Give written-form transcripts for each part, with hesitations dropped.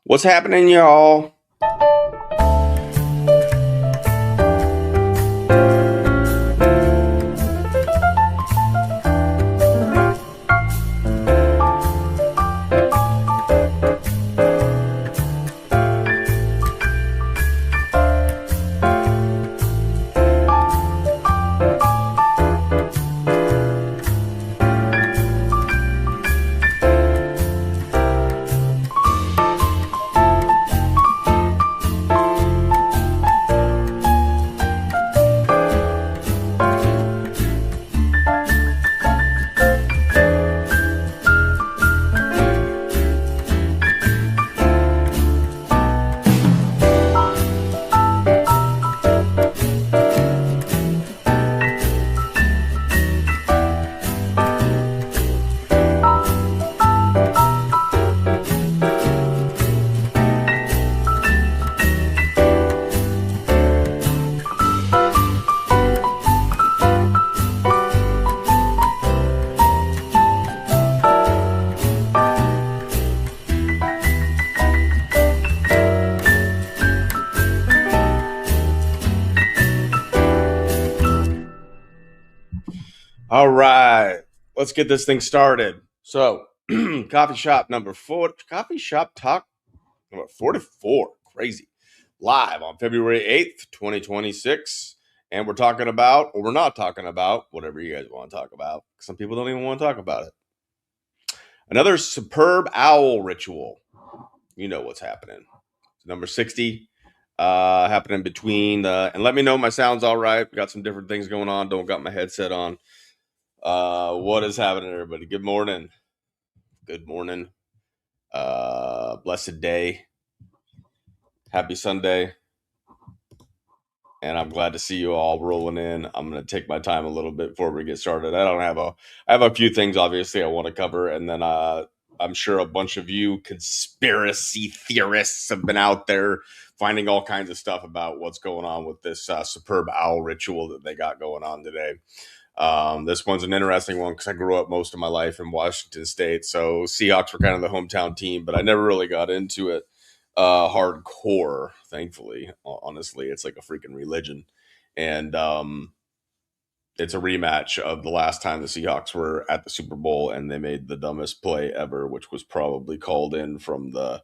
What's happening, y'all? All right, let's get this thing started. So, coffee shop talk number 44, crazy, live on February 8th, 2026. And we're talking about, or we're not talking about, whatever you guys want to talk about. Some people don't even want to talk about it. Another superb owl ritual. You know what's happening. Number 60, happening between and let me know my sound's all right. Got some different things going on. Don't got my headset on. What is happening, everybody? Good morning. Good morning. Blessed day. Happy Sunday. And I'm glad to see you all rolling in. I'm going to take my time a little bit before we get started. I have a few things, obviously, I want to cover. And then I'm sure a bunch of you conspiracy theorists have been out there finding all kinds of stuff about what's going on with this superb owl ritual that they got going on today. This one's an interesting one because I grew up most of my life in Washington State. So Seahawks were kind of the hometown team, but I never really got into it hardcore, thankfully. Honestly, it's like a freaking religion. And it's a rematch of the last time the Seahawks were at the Super Bowl and they made the dumbest play ever, which was probably called in from the,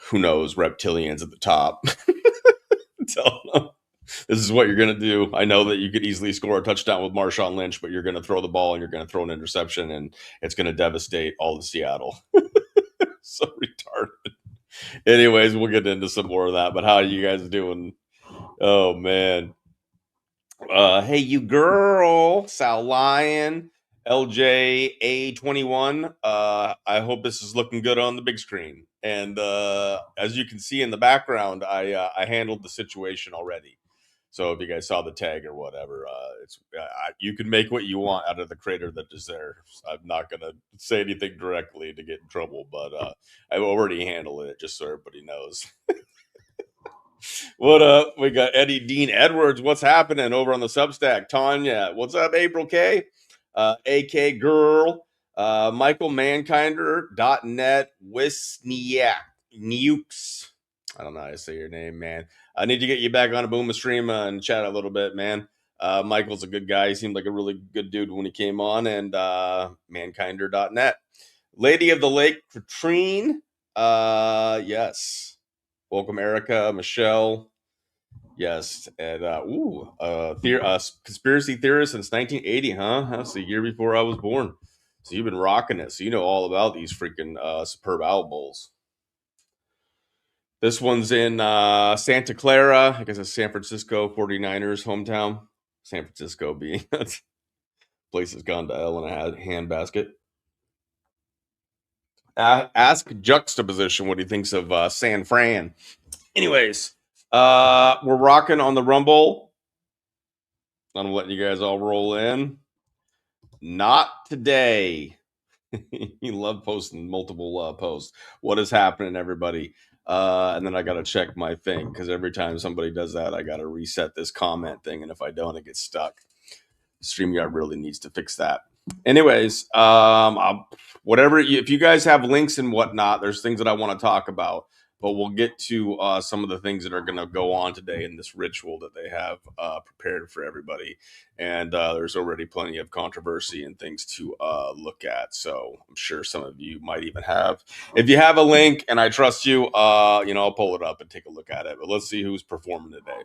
who knows, reptilians at the top. Tell them, this is what you're going to do. I know that you could easily score a touchdown with Marshawn Lynch, but you're going to throw the ball and you're going to throw an interception and it's going to devastate all of Seattle. So retarded. Anyways, we'll get into some more of that. But how are you guys doing? Oh, man. Hey, you girl, Sal Lion, LJA21. I hope this is looking good on the big screen. And as you can see in the background, I handled the situation already. So if you guys saw the tag or whatever, you can make what you want out of the crater that is there. I'm not going to say anything directly to get in trouble, but I've already handled it just so everybody knows. What up? We got Eddie Dean Edwards. What's happening over on the Substack? Tanya. What's up, April K? AK Girl. Michael Mankinder.net. Wisniak. Nukes. I don't know how to say your name, man. I need to get you back on a Booma stream and chat a little bit, man. Michael's a good guy. He seemed like a really good dude when he came on. And Mankinder.net. Lady of the Lake, Katrine. Yes. Welcome, Erica, Michelle. Yes. And conspiracy theorist since 1980, huh? That's the year before I was born. So you've been rocking it. So you know all about these freaking superb owl bowls. This one's in Santa Clara. I guess it's San Francisco 49ers hometown. San Francisco being place has gone to hell in a handbasket. Ask Juxtaposition what he thinks of San Fran. Anyways, we're rocking on the Rumble. I'm letting you guys all roll in. Not today. You love posting multiple posts. What is happening, everybody? And then I got to check my thing because every time somebody does that, I got to reset this comment thing. And if I don't, it gets stuck. StreamYard really needs to fix that. Anyways, whatever. If you guys have links and whatnot, there's things that I want to talk about. but we'll get to some of the things that are going to go on today in this ritual that they have prepared for everybody. And there's already plenty of controversy and things to look at. So I'm sure some of you might even have. If you have a link, and I trust you, I'll pull it up and take a look at it. But let's see who's performing today.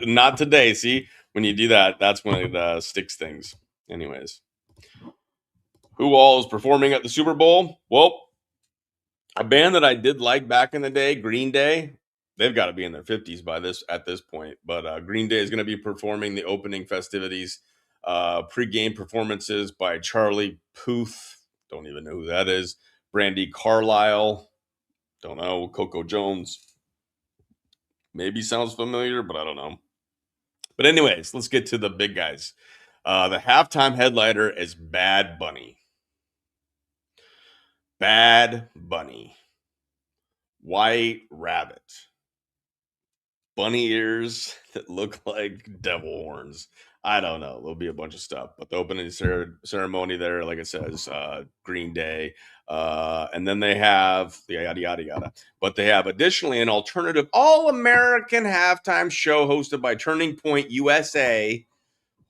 Not today. See, when you do that, that's when it sticks things. Anyways, who all is performing at the Super Bowl? Well, a band that I did like back in the day, Green Day. They've got to be in their 50s at this point. But Green Day is going to be performing the opening festivities, pre-game performances by Charlie Puth. Don't even know who that is. Brandy Carlisle. Don't know. Coco Jones. Maybe sounds familiar, but I don't know. But anyways, let's get to the big guys. The halftime headliner is Bad Bunny. Bad Bunny. White Rabbit. Bunny ears that look like devil horns. I don't know. There'll be a bunch of stuff. But the opening ceremony there, like it says, Green Day. And then they have the yada, yada, yada. But they have additionally an alternative all-American halftime show hosted by Turning Point USA.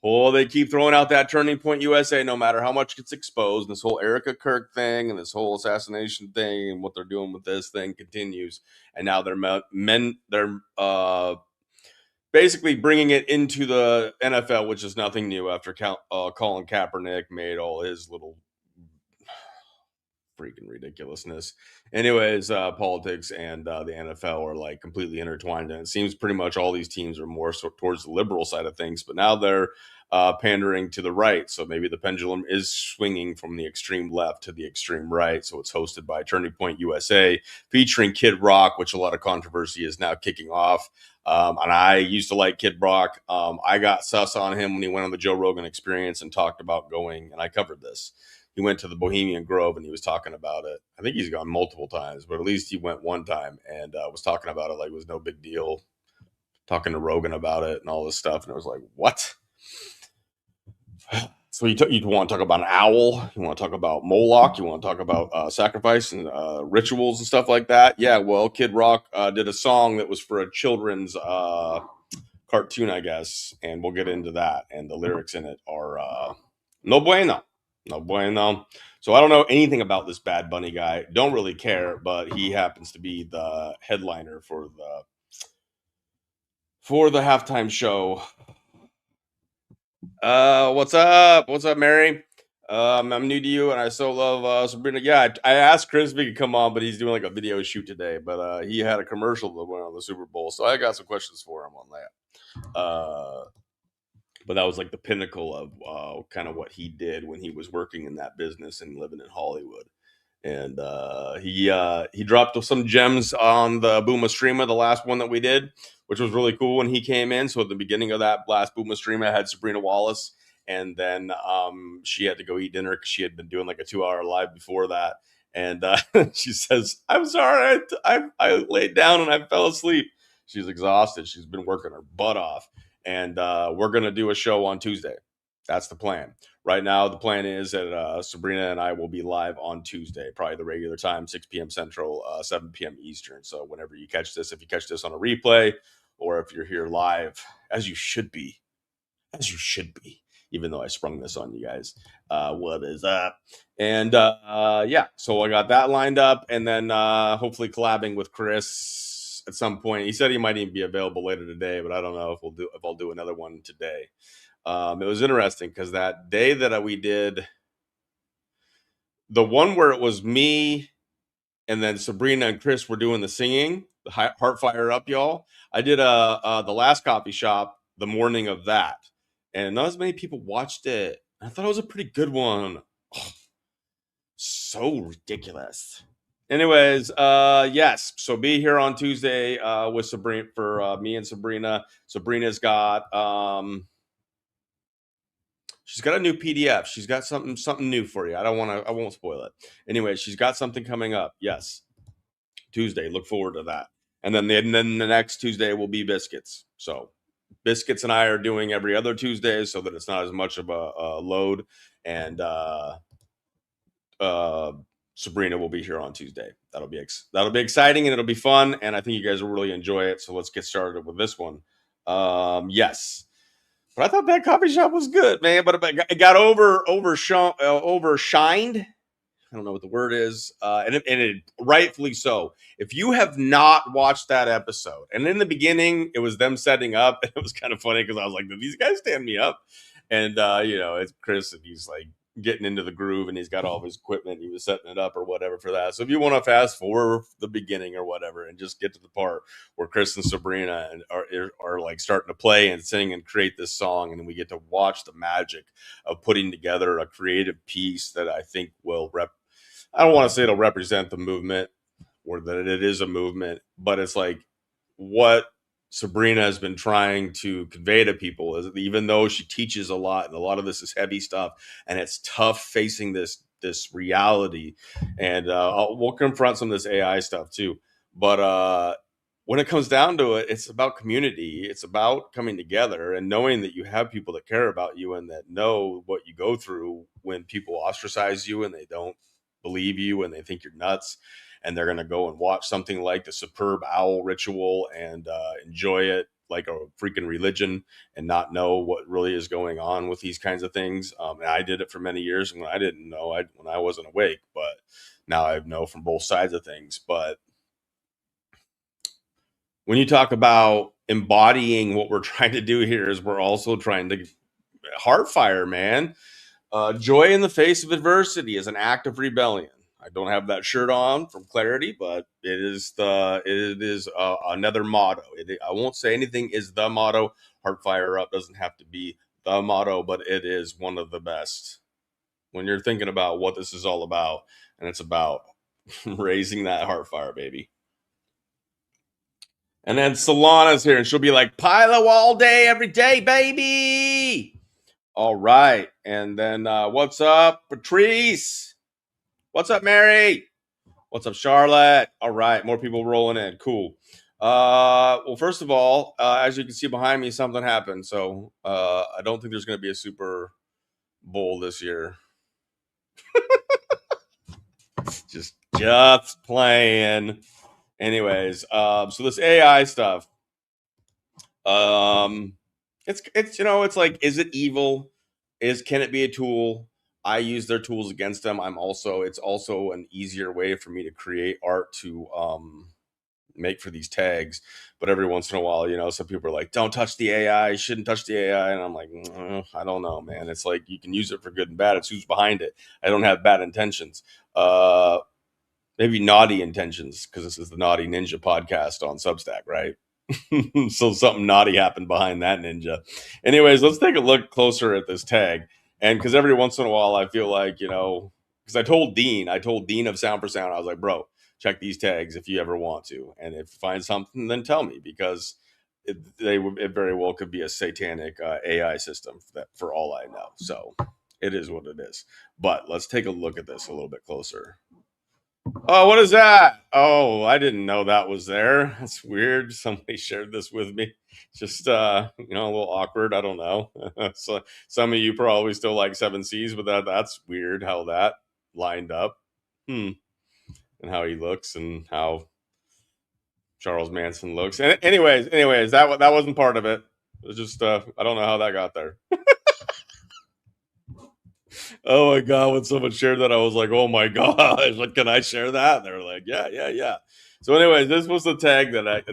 Oh, they keep throwing out that Turning Point USA no matter how much gets exposed. This whole Erica Kirk thing and this whole assassination thing and what they're doing with this thing continues. And now they're basically bringing it into the NFL, which is nothing new after Colin Kaepernick made all his little freaking ridiculousness. Anyways, politics and the NFL are like completely intertwined, and it seems pretty much all these teams are more towards the liberal side of things, but now they're pandering to the right. So maybe the pendulum is swinging from the extreme left to the extreme right. So it's hosted by Turning Point USA, featuring Kid Rock, which a lot of controversy is now kicking off. And I used to like Kid Rock. I got sus on him when he went on the Joe Rogan Experience and talked about going, and I covered this. He went to the Bohemian Grove and he was talking about it. I think he's gone multiple times, but at least he went one time and was talking about it like it was no big deal. Talking to Rogan about it and all this stuff, and I was like, "What?" So you want to talk about an owl? You want to talk about Moloch? You want to talk about sacrifice and rituals and stuff like that? Yeah, well, Kid Rock did a song that was for a children's cartoon, I guess, and we'll get into that. And the lyrics in it are no bueno, no bueno. So I don't know anything about this Bad Bunny guy. Don't really care, but he happens to be the headliner for the halftime show. What's up? What's up, Mary? I'm new to you, and I so love Sabrina. Yeah, I asked Chris if he could come on, but he's doing like a video shoot today. But he had a commercial that went on the Super Bowl, so I got some questions for him on that. But that was like the pinnacle of kind of what he did when he was working in that business and living in Hollywood. And he dropped some gems on the Booma streamer, the last one that we did, which was really cool when he came in. So at the beginning of that last Booma streamer, I had Sabrina Wallace, and then she had to go eat dinner because she had been doing like a 2-hour live before that. And she says, "I'm sorry, I laid down and I fell asleep." She's exhausted. She's been working her butt off, and we're gonna do a show on Tuesday. That's the plan. Right now, the plan is that Sabrina and I will be live on Tuesday, probably the regular time, 6 p.m. Central, 7 p.m. Eastern. So whenever you catch this, if you catch this on a replay or if you're here live, as you should be, even though I sprung this on you guys, what is up? And yeah, so I got that lined up, and then hopefully collabing with Chris at some point. He said he might even be available later today, but I don't know if I'll do another one today. It was interesting because that day that we did the one where it was me and then Sabrina and Chris were doing the singing, the Heart Fire Up, y'all. I did the last coffee shop the morning of that, and not as many people watched it. I thought it was a pretty good one. Oh, so ridiculous. Anyways, yes. So be here on Tuesday with Sabrina for me and Sabrina. Sabrina's got she's got a new PDF. She's got something new for you. I won't spoil it. Anyway, she's got something coming up. Yes. Tuesday. Look forward to that. And then the next Tuesday will be Biscuits. So Biscuits and I are doing every other Tuesday so that it's not as much of a load. And Sabrina will be here on Tuesday. That'll be exciting, and it'll be fun, and I think you guys will really enjoy it. So let's get started with this one. Yes, but I thought that coffee shop was good, man. But it got overshined. I don't know what the word is, and it rightfully so. If you have not watched that episode, and in the beginning it was them setting up, it was kind of funny because I was like, "Did these guys stand me up?" And it's Chris, and he's like getting into the groove, and he's got all of his equipment. He was setting it up or whatever for that. So if you want to fast forward the beginning or whatever, and just get to the part where Chris and Sabrina are like starting to play and sing and create this song, and then we get to watch the magic of putting together a creative piece that I think will I don't want to say it'll represent the movement or that it is a movement, but it's like what Sabrina has been trying to convey to people is that even though she teaches a lot and a lot of this is heavy stuff and it's tough facing this reality, and we'll confront some of this AI stuff too. But when it comes down to it, it's about community. It's about coming together and knowing that you have people that care about you and that know what you go through when people ostracize you and they don't believe you and they think you're nuts, and they're going to go and watch something like the Superb Owl Ritual and enjoy it like a freaking religion and not know what really is going on with these kinds of things. And I did it for many years, and when I didn't know, when I wasn't awake, but now I know from both sides of things. But when you talk about embodying what we're trying to do here, is we're also trying to heartfire, man. Joy in the face of adversity is an act of rebellion. I don't have that shirt on from clarity, but it is another motto. I won't say anything is the motto. Heart fire up doesn't have to be the motto, but it is one of the best when you're thinking about what this is all about, and it's about raising that heart fire, baby. And then Solana's here, and she'll be like, Pilo all day, every day, baby. All right. And then what's up, Patrice? What's up, Mary? What's up, Charlotte? All right. More people rolling in. Cool. Well, first of all, as you can see behind me, something happened. So I don't think there's going to be a Super Bowl this year. just playing. Anyways, so this AI stuff. It's it's like, is it evil? Can it be a tool? I use their tools against them. It's also an easier way for me to create art to make for these tags. But every once in a while, some people are like, don't touch the AI, you shouldn't touch the AI. And I'm like, I don't know, man. It's like you can use it for good and bad. It's who's behind it. I don't have bad intentions. Maybe naughty intentions, because this is the Naughty Ninja podcast on Substack, right? So something naughty happened behind that ninja. Anyways, let's take a look closer at this tag. And because every once in a while, I feel like, because I told Dean of Sound for Sound, I was like, bro, check these tags if you ever want to. And if you find something, then tell me, because it very well could be a satanic AI system for all I know. So it is what it is. But let's take a look at this a little bit closer. Oh, what is that? Oh, I didn't know that was there. That's weird. Somebody shared this with me. Just a little awkward. I don't know. So some of you probably still like 7Cs, but that's weird how that lined up. And how he looks and how Charles Manson looks. And anyways, that wasn't part of it. It was just I don't know how that got there. Oh my god, when someone shared that, I was like, oh my gosh, like, can I share that? They were like, yeah. So anyways, this was the tag that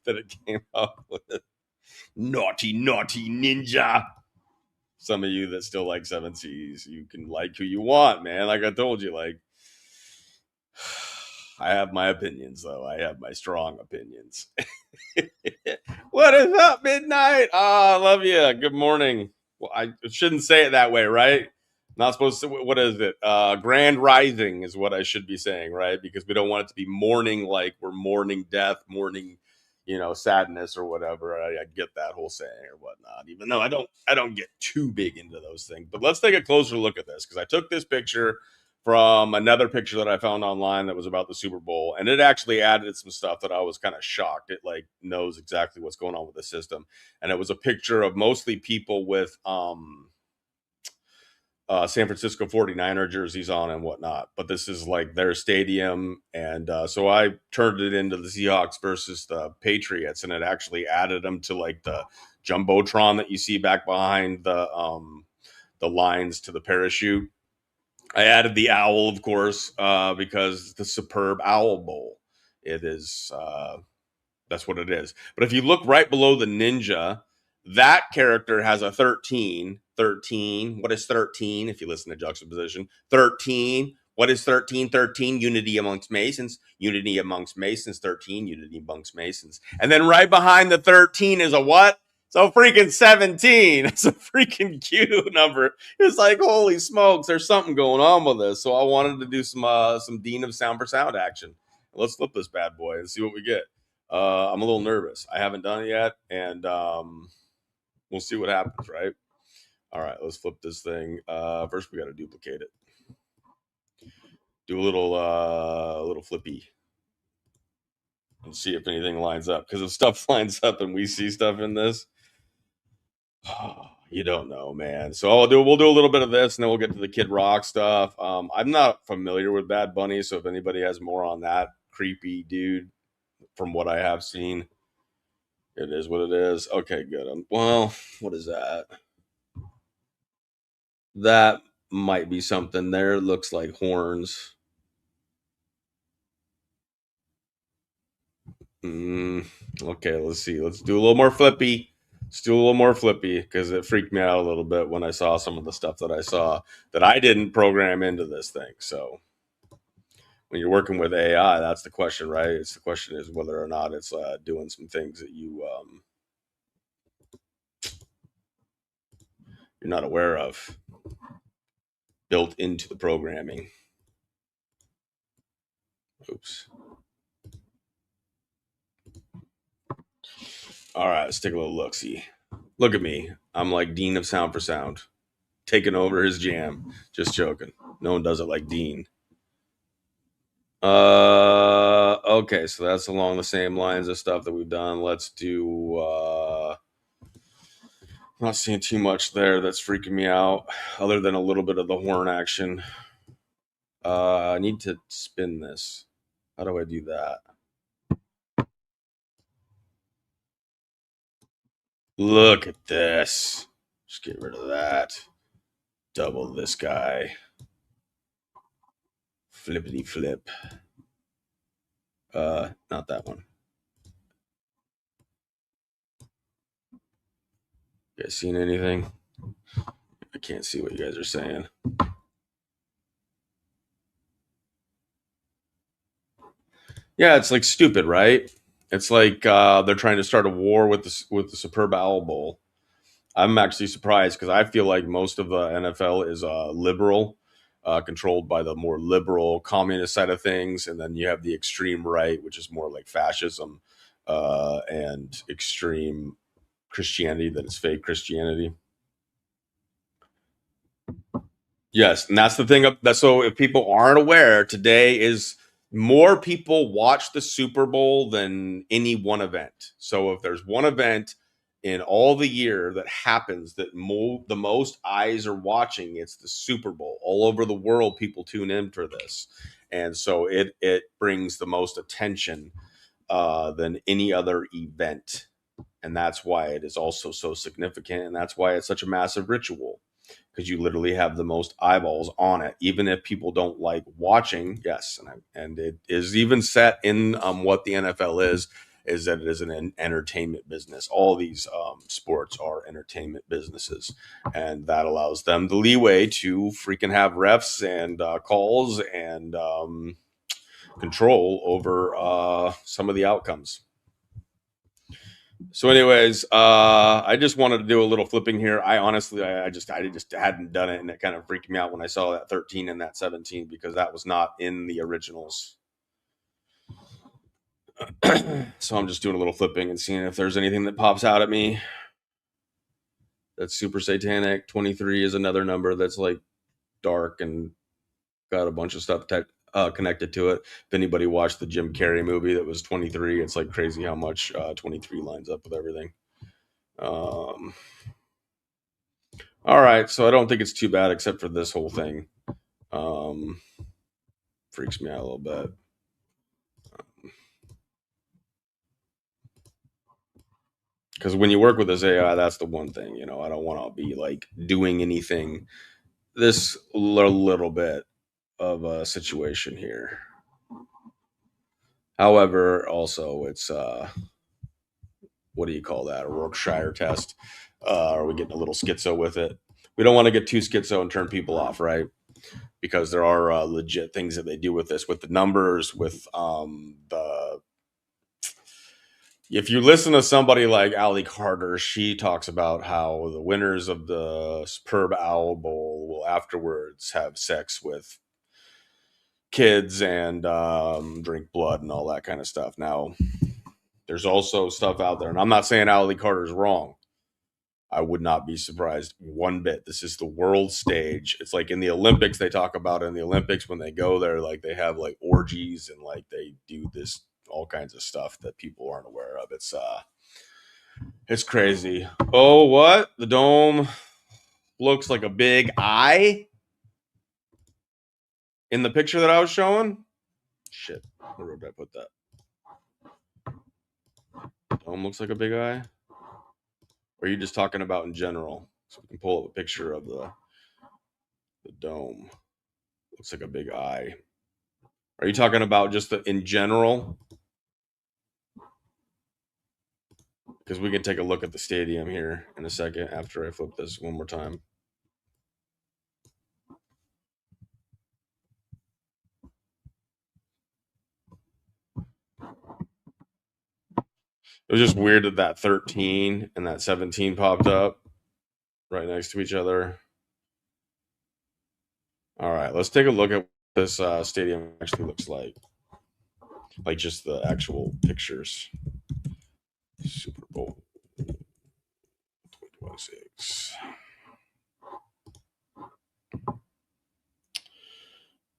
it came up with. Naughty ninja. Some of you that still like 7Cs, you can like who you want, man. Like I told you, like I have my opinions, though. I have my strong opinions. What is up, Midnight? I love you. Good morning. Well, I shouldn't say it that way, right? Not supposed to. What is it? Grand Rising is what I should be saying, right? Because we don't want it to be mourning, like we're mourning death, mourning, sadness or whatever. I get that whole saying or whatnot. Even though I don't get too big into those things. But let's take a closer look at this, because I took this picture from another picture that I found online that was about the Super Bowl, and it actually added some stuff that I was kind of shocked. It like knows exactly what's going on with the system, and it was a picture of mostly people with San Francisco 49er jerseys on and whatnot. But this is like their stadium. And so I turned it into the Seahawks versus the Patriots, and it actually added them to like the Jumbotron that you see back behind the lines to the parachute. I added the owl, of course, because the superb owl bowl. It is that's what it is. But if you look right below the ninja, that character has a 13. 13. What is 13? If you listen to juxtaposition, 13. What is 13? 13. Unity amongst Masons. Unity amongst Masons. 13. Unity amongst Masons. And then right behind the 13 is a what? So freaking 17. It's a freaking Q number. It's like, holy smokes, there's something going on with this. So I wanted to do some Dean of Sound for Sound action. Let's flip this bad boy and see what we get. I'm a little nervous. I haven't done it yet, and we'll see what happens, right? All right, let's flip this thing. First, we got to duplicate it. Do a little flippy and see if anything lines up. Because if stuff lines up and we see stuff in this, you don't know, man. So we'll do a little bit of this, and then we'll get to the Kid Rock stuff. I'm not familiar with Bad Bunny, so if anybody has more on that creepy dude, from what I have seen, it is what it is. Okay, good. Well, what is that? That might be something there. It looks like horns. Okay, let's see. Let's do a little more flippy. Let's do a little more flippy because it freaked me out a little bit when I saw some of the stuff that I saw that I didn't program into this thing. So when you're working with AI, that's the question, right? It's the question is whether or not it's doing some things that you're not aware of built into the programming. Oops. All right, let's take a little look. See, look at me. I'm like Dean of Sound for Sound, taking over his jam. Just joking. No one does it like Dean. Okay, so that's along the same lines of stuff that we've done. Let's do. I'm not seeing too much there that's freaking me out, other than a little bit of the horn action. I need to spin this. How do I do that? Look at this. Just get rid of that. Double this guy. Flippity flip. Not that one. You guys seen anything? I can't see what you guys are saying. Yeah, it's like stupid, right? It's like they're trying to start a war with the Superb Owl Bowl. I'm actually surprised because I feel like most of the NFL is liberal, controlled by the more liberal communist side of things, and then you have the extreme right, which is more like fascism and extreme Christianity that is fake Christianity. Yes, and that's the thing. That so if people aren't aware, today is more people watch the Super Bowl than any one event. So if there's one event in all the year that happens that the most eyes are watching, it's the Super Bowl. All over the world, people tune in for this, and so it brings the most attention than any other event, and that's why it is also so significant, and that's why it's such a massive ritual because you literally have the most eyeballs on it, even if people don't like watching. Yes, and it is even set in what the NFL is that it is an entertainment business. All these sports are entertainment businesses, and that allows them the leeway to freaking have refs and calls and control over some of the outcomes. So, anyways, I just wanted to do a little flipping here. I honestly, I just hadn't done it, and it kind of freaked me out when I saw that 13 and that 17 because that was not in the originals. So I'm just doing a little flipping and seeing if there's anything that pops out at me. That's super satanic. 23 is another number that's like dark and got a bunch of stuff connected to it. If anybody watched the Jim Carrey movie that was 23, it's like crazy how much 23 lines up with everything. All right, so I don't think it's too bad, except for this whole thing. Freaks me out a little bit. Because when you work with this AI, that's the one thing, I don't want to be like doing anything this little bit of a situation here. However, also it's what do you call that? A Yorkshire test. Are we getting a little schizo with it? We don't want to get too schizo and turn people off, right? Because there are legit things that they do with this, with the numbers, with the. If you listen to somebody like Ali Carter, she talks about how the winners of the Superb Owl Bowl will afterwards have sex with kids and drink blood and all that kind of stuff. Now, there's also stuff out there, and I'm not saying Ali Carter's wrong. I would not be surprised one bit. This is the world stage. It's like in the Olympics, they talk about in the Olympics when they go there, like they have like orgies and like they do this all kinds of stuff that people aren't aware of. It's crazy. Oh, what? The dome looks like a big eye in the picture that I was showing. Shit, where did I put that? Dome looks like a big eye. Or are you just talking about in general? So we can pull up a picture of the dome. Looks like a big eye. Are you talking about just in general? Because we can take a look at the stadium here in a second after I flip this one more time. It was just weird that 13 and that 17 popped up right next to each other. All right, let's take a look at what this stadium actually looks like just the actual pictures. Super Bowl 2026.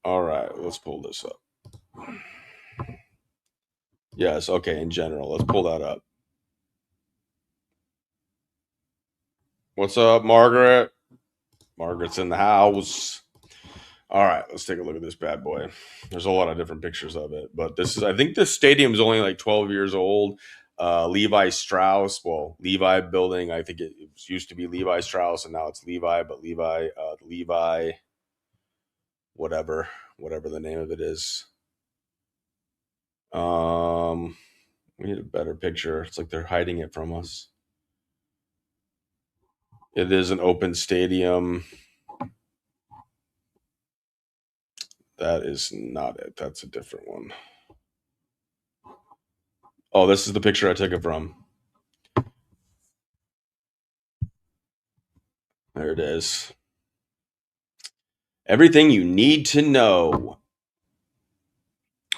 All right, let's pull this up. Yes, okay, in general. Let's pull that up. What's up, Margaret? Margaret's in the house. All right, let's take a look at this bad boy. There's a lot of different pictures of it, but I think this stadium is only like 12 years old. Levi Strauss, well, Levi building. I think it used to be Levi Strauss, and now it's Levi, but Levi, whatever the name of it is. We need a better picture. It's like they're hiding it from us. It is an open stadium. That is not it. That's a different one. Oh, this is the picture I took it from. There it is. Everything you need to know.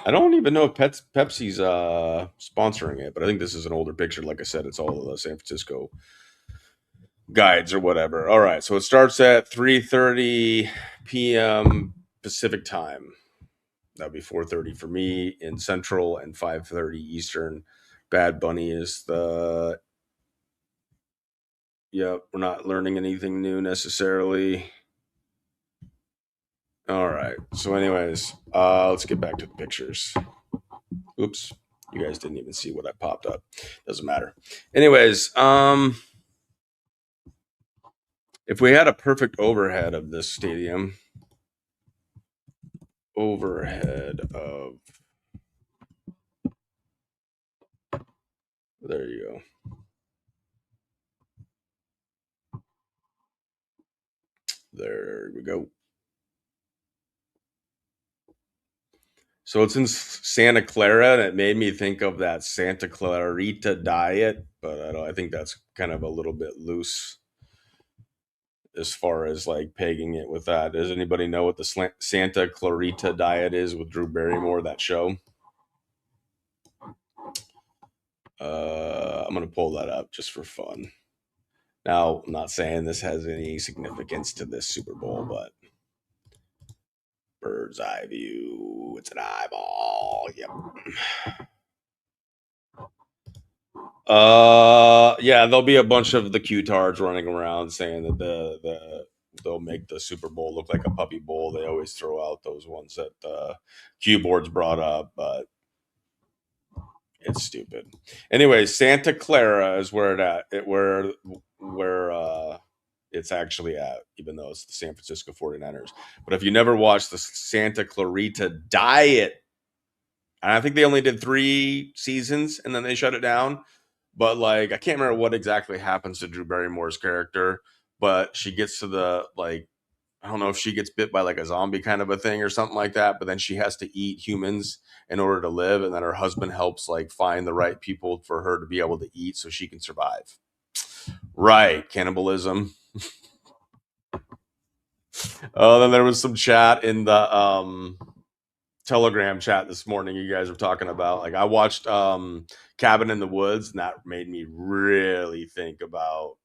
I don't even know if Pepsi's sponsoring it, but I think this is an older picture. Like I said, it's all of the San Francisco guides or whatever. All right, so it starts at 3:30 p.m. Pacific time. That'd be 4:30 for me in Central and 5:30 Eastern. Bad Bunny is the. Yep, we're not learning anything new necessarily. All right. So, anyways, let's get back to the pictures. Oops, you guys didn't even see what I popped up. Doesn't matter. Anyways, if we had a perfect overhead of this stadium, there you go. There we go. So it's in Santa Clara, and it made me think of that Santa Clarita diet, but I think that's kind of a little bit loose as far as like pegging it with that. Does anybody know what the Santa Clarita diet is with Drew Barrymore, that show? I'm going to pull that up just for fun. Now, I'm not saying this has any significance to this Super Bowl, but bird's eye view. It's an eyeball. Yep. Yeah, there'll be a bunch of the Q-tards running around saying that they'll make the Super Bowl look like a puppy bowl. They always throw out those ones that Q boards brought up, but it's stupid. Anyway, Santa Clara is where where it's actually at, even though it's the San Francisco 49ers. But if you never watched the Santa Clarita Diet, and I think they only did 3 seasons and then they shut it down. But like, I can't remember what exactly happens to Drew Barrymore's character, but she gets to the like, I don't know if she gets bit by like a zombie kind of a thing or something like that, but then she has to eat humans in order to live, and then her husband helps like find the right people for her to be able to eat so she can survive. Right, cannibalism. Oh, then there was some chat in the Telegram chat this morning. You guys were talking about like I watched Cabin in the Woods, and that made me really think about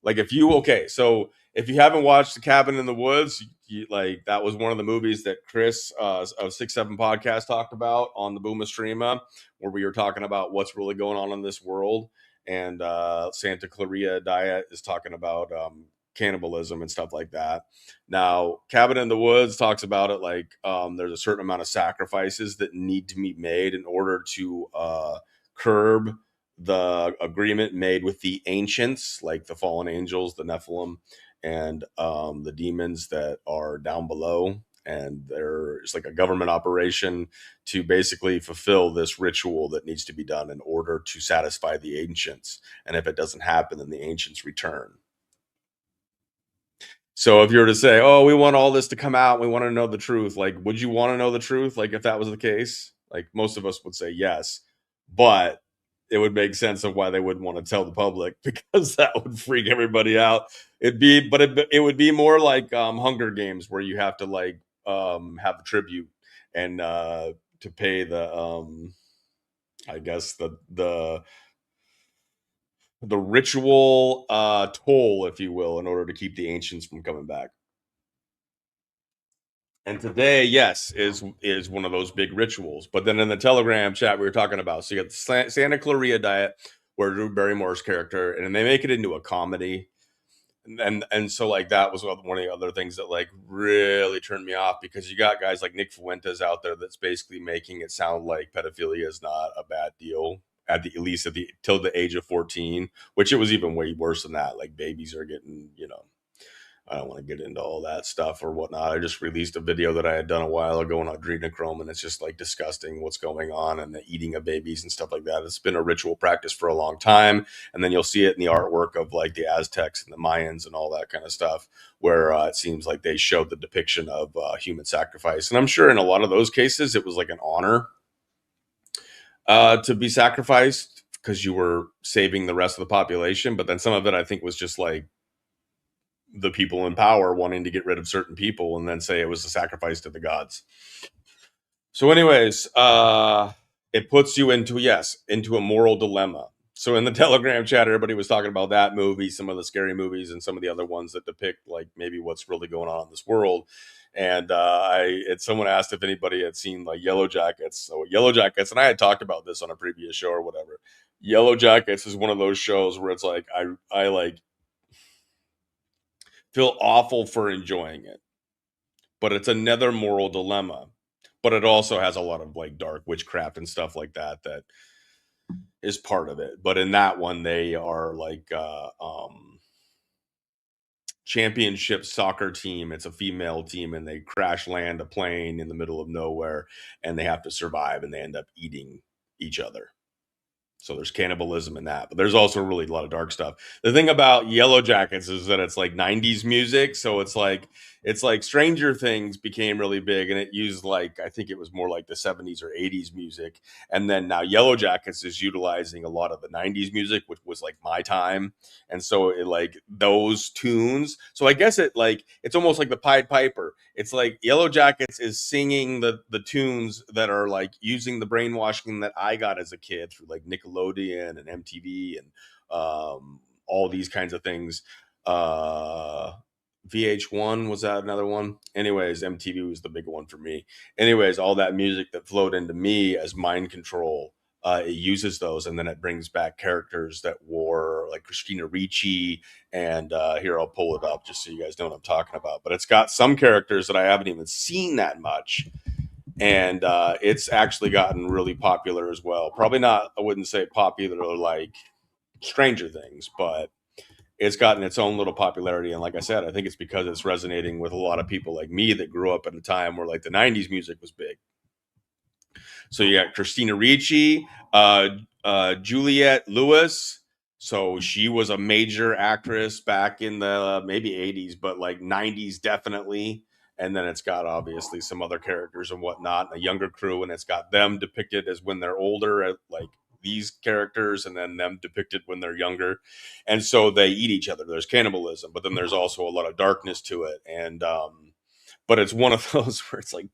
like if you okay, so if you haven't watched The Cabin in the Woods, like that was one of the movies that Chris of 6-7 podcast talked about on the Booma streama, where we were talking about what's really going on in this world, and Santa Clarita Diet is talking about cannibalism and stuff like that. Now, Cabin in the Woods talks about it like there's a certain amount of sacrifices that need to be made in order to curb the agreement made with the ancients, like the fallen angels, the Nephilim, and the demons that are down below. And there's like a government operation to basically fulfill this ritual that needs to be done in order to satisfy the ancients. And if it doesn't happen, then the ancients return. So if you were to say, "Oh, we want all this to come out, we want to know the truth," like, would you want to know the truth? Like, if that was the case, like most of us would say yes, but it would make sense of why they wouldn't want to tell the public because that would freak everybody out. It would be more like Hunger Games, where you have to like have a tribute and to pay the I guess the ritual toll, if you will, in order to keep the ancients from coming back. And today, yes, is one of those big rituals. But then in the Telegram chat we were talking about, so you got the Santa Clarita Diet, where Drew Barrymore's character, and they make it into a comedy, and so like that was one of the other things that like really turned me off, because you got guys like Nick Fuentes out there that's basically making it sound like pedophilia is not a bad deal at least at the till the age of 14, which it was even way worse than that. Like babies are getting, I don't want to get into all that stuff or whatnot. I just released a video that I had done a while ago on adrenochrome, and it's just like disgusting what's going on and the eating of babies and stuff like that. It's been a ritual practice for a long time, and then you'll see it in the artwork of like the Aztecs and the Mayans and all that kind of stuff, where it seems like they showed the depiction of human sacrifice, and I'm sure in a lot of those cases it was like an honor to be sacrificed because you were saving the rest of the population. But then some of it, I think, was just like the people in power wanting to get rid of certain people and then say it was a sacrifice to the gods. So, anyways, it puts you into a moral dilemma. So in the Telegram chat, everybody was talking about that movie, some of the scary movies, and some of the other ones that depict like maybe what's really going on in this world. And someone asked if anybody had seen like Yellow Jackets. So Yellow Jackets, and I had talked about this on a previous show or whatever. Yellow Jackets is one of those shows where it's like I like feel awful for enjoying it, but it's another moral dilemma. But it also has a lot of like dark witchcraft and stuff like that that is part of it. But in that one, they are like championship soccer team. It's a female team, and they crash land a plane in the middle of nowhere, and they have to survive, and they end up eating each other. So there's cannibalism in that, but there's also really a lot of dark stuff. The thing about Yellow Jackets is that it's like 90s music. So it's like Stranger Things became really big, and it used like, I think it was more like the 70s or 80s music. And then now Yellow Jackets is utilizing a lot of the 90s music, which was like my time. And so it like those tunes. So I guess it's almost like the Pied Piper. It's like Yellow Jackets is singing the tunes that are like using the brainwashing that I got as a kid through like Nickelodeon and MTV and all these kinds of things. VH1 was that another one? Anyways, MTV was the big one for me. Anyways, all that music that flowed into me as mind control it uses those, and then it brings back characters that wore like Christina Ricci. And here, I'll pull it up just so you guys know what I'm talking about. But it's got some characters that I haven't even seen that much, and it's actually gotten really popular as well. Probably not, I wouldn't say popular like Stranger Things, but it's gotten its own little popularity. And like I said, I think it's because it's resonating with a lot of people like me that grew up at a time where like the 90s music was big. So you got Christina Ricci, Juliette Lewis. So she was a major actress back in the maybe 80s, but like 90s definitely. And then it's got obviously some other characters and whatnot, a younger crew, and it's got them depicted as when they're older, like these characters, and then them depicted when they're younger. And so they eat each other. There's cannibalism, but then there's also a lot of darkness to it. And but it's one of those where it's like,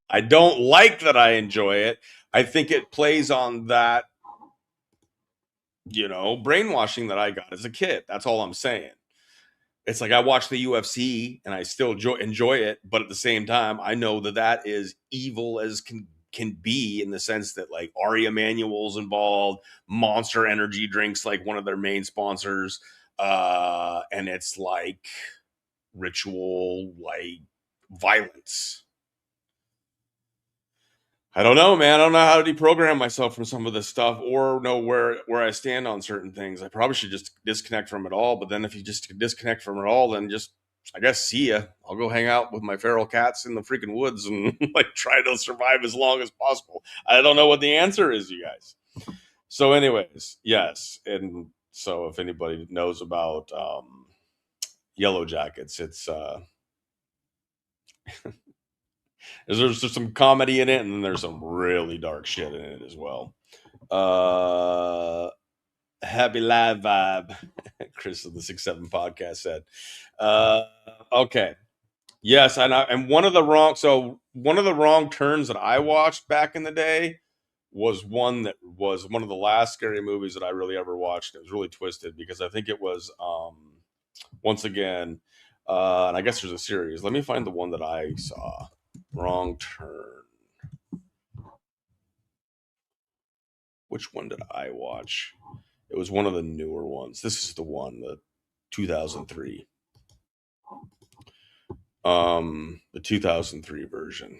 I don't like that I enjoy it. I think it plays on that, brainwashing that I got as a kid. That's all I'm saying. It's like I watch the UFC and I still enjoy it, but at the same time, I know that that is evil as can be, in the sense that like Ari Emanuel's involved, Monster Energy drinks like one of their main sponsors, and it's like ritual, like violence. I don't know, man. I don't know how to deprogram myself from some of this stuff, or know where I stand on certain things. I probably should just disconnect from it all. But then if you just disconnect from it all, then just, I guess, see ya. I'll go hang out with my feral cats in the freaking woods and like try to survive as long as possible. I don't know what the answer is, you guys. So, anyways, yes, and so if anybody knows about Yellow Jackets, it's there's some comedy in it, and then there's some really dark shit in it as well. Uh, Happy live vibe, Chris of the 6-7 podcast said. Uh, okay, yes, and one of the wrong turns that I watched back in the day was one that was one of the last scary movies that I really ever watched. It was really twisted because I think it was once again, and I guess there's a series. Let me find the one that I saw. Wrong turn. Which one did I watch? It was one of the newer ones. This is the one, the 2003. The 2003 version.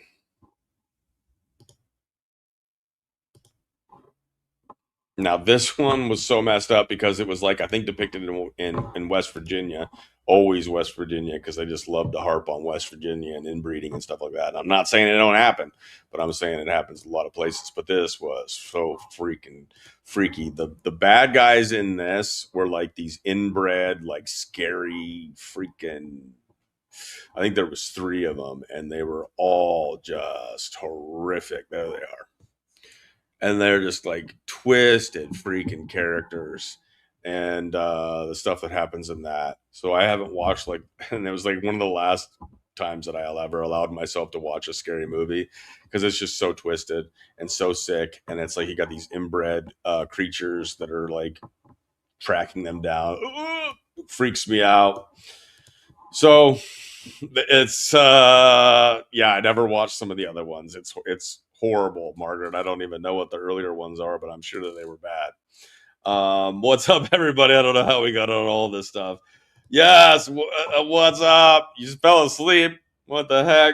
Now this one was so messed up because it was like, I think, depicted in West Virginia, always West Virginia, because I just love to harp on West Virginia and inbreeding and stuff like that. And I'm not saying it don't happen, but I'm saying it happens a lot of places. But this was so freaking freaky. The bad guys in this were like these inbred, like scary freaking. I think there was three of them, and they were all just horrific. There they are, and they're just like twisted freaking characters, and the stuff that happens in that. So I haven't watched like, and it was like one of the last times that I'll ever allowed myself to watch a scary movie, because it's just so twisted and so sick, and it's like you got these inbred creatures that are like tracking them down. It freaks me out. So it's yeah, I never watched some of the other ones. It's horrible, Margaret. I don't even know what the earlier ones are, but I'm sure that they were bad. What's up, everybody? I don't know how we got on all this stuff. Yes, what's up? You just fell asleep. What the heck?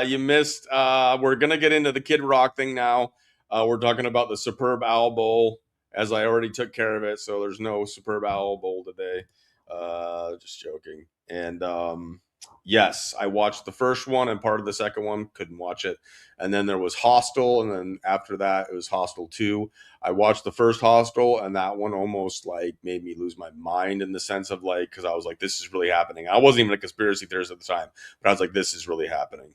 You missed. We're gonna get into the Kid Rock thing now. We're talking about the Superb Owl Bowl, as I already took care of it, so there's no Superb Owl Bowl today. Just joking. And yes, I watched the first one and part of the second one. Couldn't watch it. And then there was Hostel, and then after that it was Hostel 2. I watched the first Hostel, and that one almost like made me lose my mind, in the sense of like, because I was like, this is really happening. I wasn't even a conspiracy theorist at the time, but I was like, this is really happening.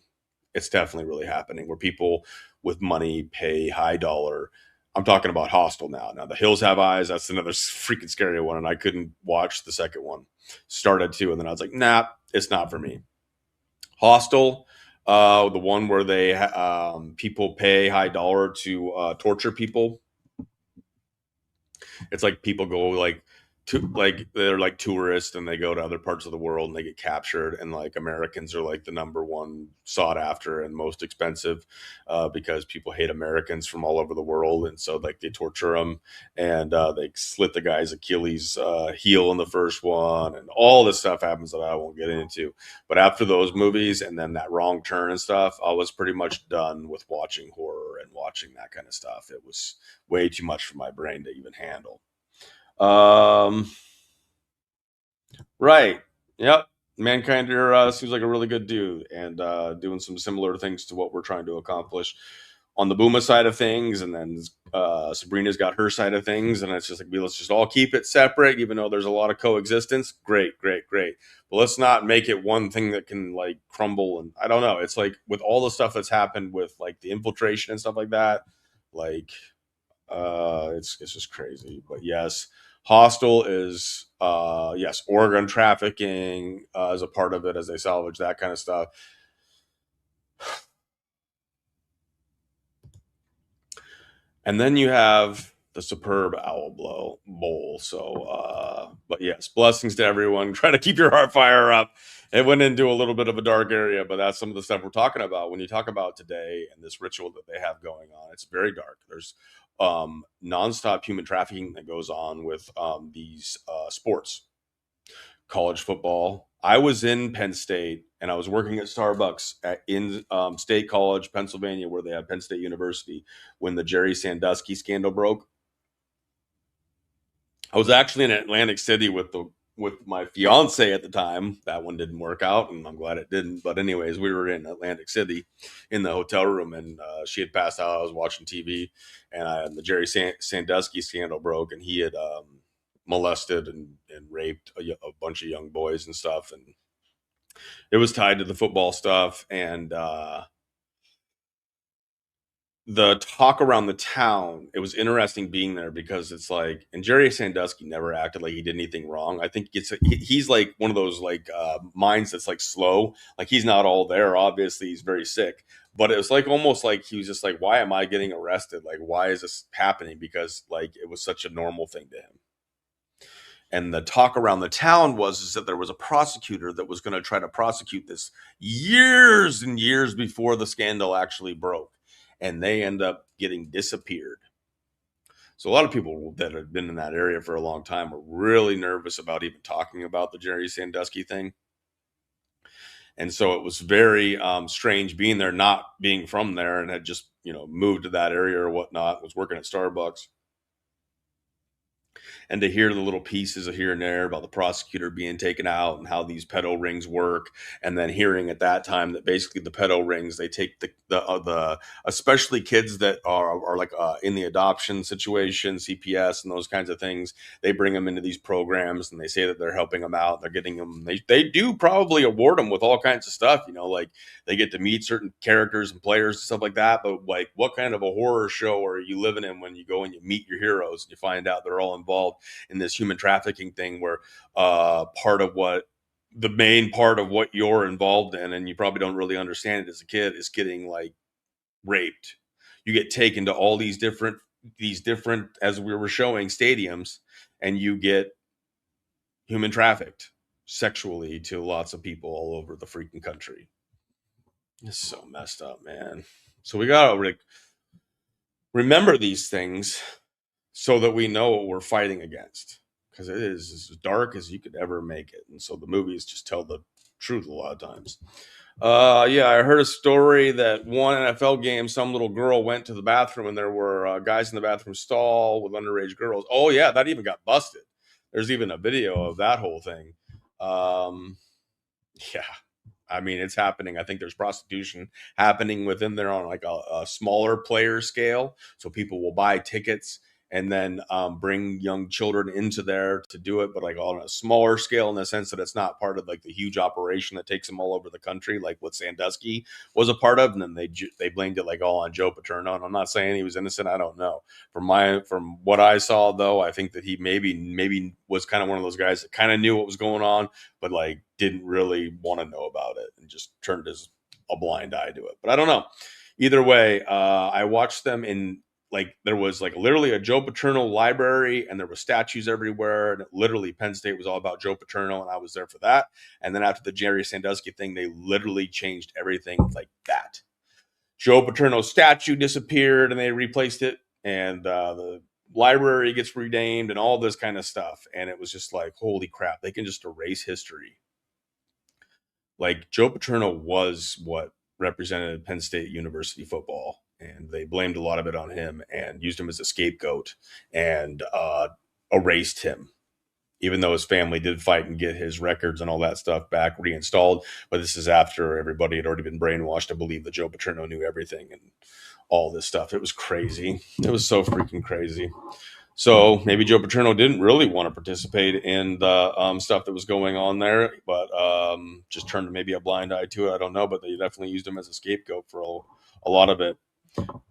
It's definitely really happening, where people with money pay high dollar. I'm talking about Hostel now. Now, The Hills Have Eyes, that's another freaking scary one, and I couldn't watch the second one. Started to, and then I was like, nah, it's not for me. Hostel, the one where they people pay high dollar to torture people. It's like people go like like they're like tourists and they go to other parts of the world and they get captured, and like Americans are like the number one sought after and most expensive, because people hate Americans from all over the world, and so like they torture them, and they slit the guy's Achilles heel in the first one, and all this stuff happens that I won't get into. But after those movies and then that wrong turn and stuff, I was pretty much done with watching horror and watching that kind of stuff. It was way too much for my brain to even handle. um Right. Yep. Mankind seems like a really good dude, and doing some similar things to what we're trying to accomplish on the Booma side of things. And then Sabrina's got her side of things. And it's just like, let's just all keep it separate, even though there's a lot of coexistence. Great, great, great. But let's not make it one thing that can like crumble. And I don't know. It's like with all the stuff that's happened with like the infiltration and stuff like that, like it's just crazy. But yes, Hostel is yes, organ trafficking is a part of it as they salvage that kind of stuff. And then you have the superb bowl. So, but yes, blessings to everyone. Try to keep your heart fire up. It went into a little bit of a dark area, but that's some of the stuff we're talking about. When you talk about today and this ritual that they have going on, it's very dark. There's nonstop human trafficking that goes on with these sports, college football. I was in Penn State and I was working at Starbucks in State College, Pennsylvania, where they have Penn State University, when the Jerry Sandusky scandal broke. I was actually in Atlantic City with my fiance at the time. That one didn't work out, and I'm glad it didn't. But anyways, we were in Atlantic City in the hotel room, and she had passed out. I was watching TV, and the Jerry Sandusky scandal broke, and he had molested and raped a bunch of young boys and stuff, and it was tied to the football stuff. And the talk around the town, it was interesting being there, because it's like, and Jerry Sandusky never acted like he did anything wrong. I think he's like one of those like minds that's like slow, like he's not all there. Obviously he's very sick, but it was like almost like he was just like, why am I getting arrested, like why is this happening, because like it was such a normal thing to him. And the talk around the town was is that there was a prosecutor that was going to try to prosecute this years and years before the scandal actually broke, and they end up getting disappeared. So a lot of people that had been in that area for a long time were really nervous about even talking about the Jerry Sandusky thing. And so it was very strange being there, not being from there, and had just moved to that area or whatnot, was working at Starbucks, and to hear the little pieces of here and there about the prosecutor being taken out and how these pedo rings work. And then hearing at that time that basically the pedo rings, they take the especially kids that are like in the adoption situation, CPS and those kinds of things, they bring them into these programs and they say that they're helping them out, they're getting them, they do probably award them with all kinds of stuff, like they get to meet certain characters and players and stuff like that. But like, what kind of a horror show are you living in when you go and you meet your heroes and you find out they're all involved in this human trafficking thing, where part of what the main part of what you're involved in, and you probably don't really understand it as a kid, is getting like raped. You get taken to all these different, as we were showing, stadiums, and you get human trafficked sexually to lots of people all over the freaking country. It's so messed up, man. So we gotta remember these things so that we know what we're fighting against, because it is as dark as you could ever make it. And so the movies just tell the truth a lot of times. Yeah, I heard a story that one NFL game, some little girl went to the bathroom and there were guys in the bathroom stall with underage girls. Oh yeah, that even got busted. There's even a video of that whole thing. Um, yeah, I mean, it's happening. I think there's prostitution happening within there on like a smaller player scale. So people will buy tickets and then bring young children into there to do it, but like on a smaller scale, in the sense that it's not part of like the huge operation that takes them all over the country, like what Sandusky was a part of. And then they blamed it like all on Joe Paterno. And I'm not saying he was innocent. I don't know. From what I saw, though, I think that he maybe was kind of one of those guys that kind of knew what was going on, but like didn't really want to know about it and just turned a blind eye to it. But I don't know. Either way, I watched them in like there was like literally a Joe Paterno library, and there were statues everywhere, and literally Penn State was all about Joe Paterno, and I was there for that. And then after the Jerry Sandusky thing, they literally changed everything like that. Joe Paterno's statue disappeared, and they replaced it, and the library gets renamed, and all this kind of stuff. And it was just like, holy crap, they can just erase history. Like Joe Paterno was what represented Penn State University football, and they blamed a lot of it on him and used him as a scapegoat and erased him, even though his family did fight and get his records and all that stuff back reinstalled. But this is after everybody had already been brainwashed to believe that Joe Paterno knew everything and all this stuff. It was crazy. It was so freaking crazy. So maybe Joe Paterno didn't really want to participate in the stuff that was going on there, but just turned maybe a blind eye to it. I don't know, but they definitely used him as a scapegoat for a lot of it.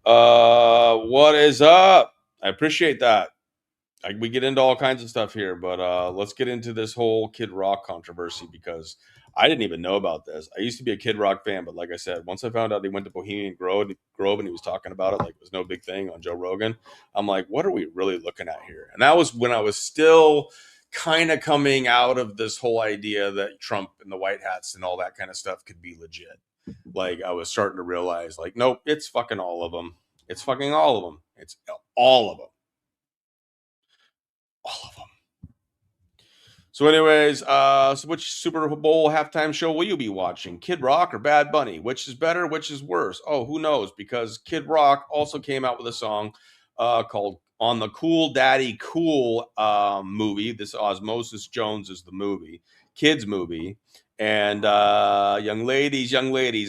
What is up? I appreciate that. We get into all kinds of stuff here, but let's get into this whole Kid Rock controversy, because I didn't even know about this. I used to be a Kid Rock fan, but like I said, once I found out he went to Bohemian Grove and he was talking about it like it was no big thing on Joe Rogan, I'm like, what are we really looking at here? And that was when I was still kind of coming out of this whole idea that Trump and the White Hats and all that kind of stuff could be legit. Like I was starting to realize, like, nope, it's fucking all of them. It's fucking all of them. It's all of them. All of them. So anyways, so which Super Bowl halftime show will you be watching? Kid Rock or Bad Bunny? Which is better? Which is worse? Oh, who knows? Because Kid Rock also came out with a song called On the Cool Daddy Cool movie. This Osmosis Jones is the movie. Kids movie. And young ladies,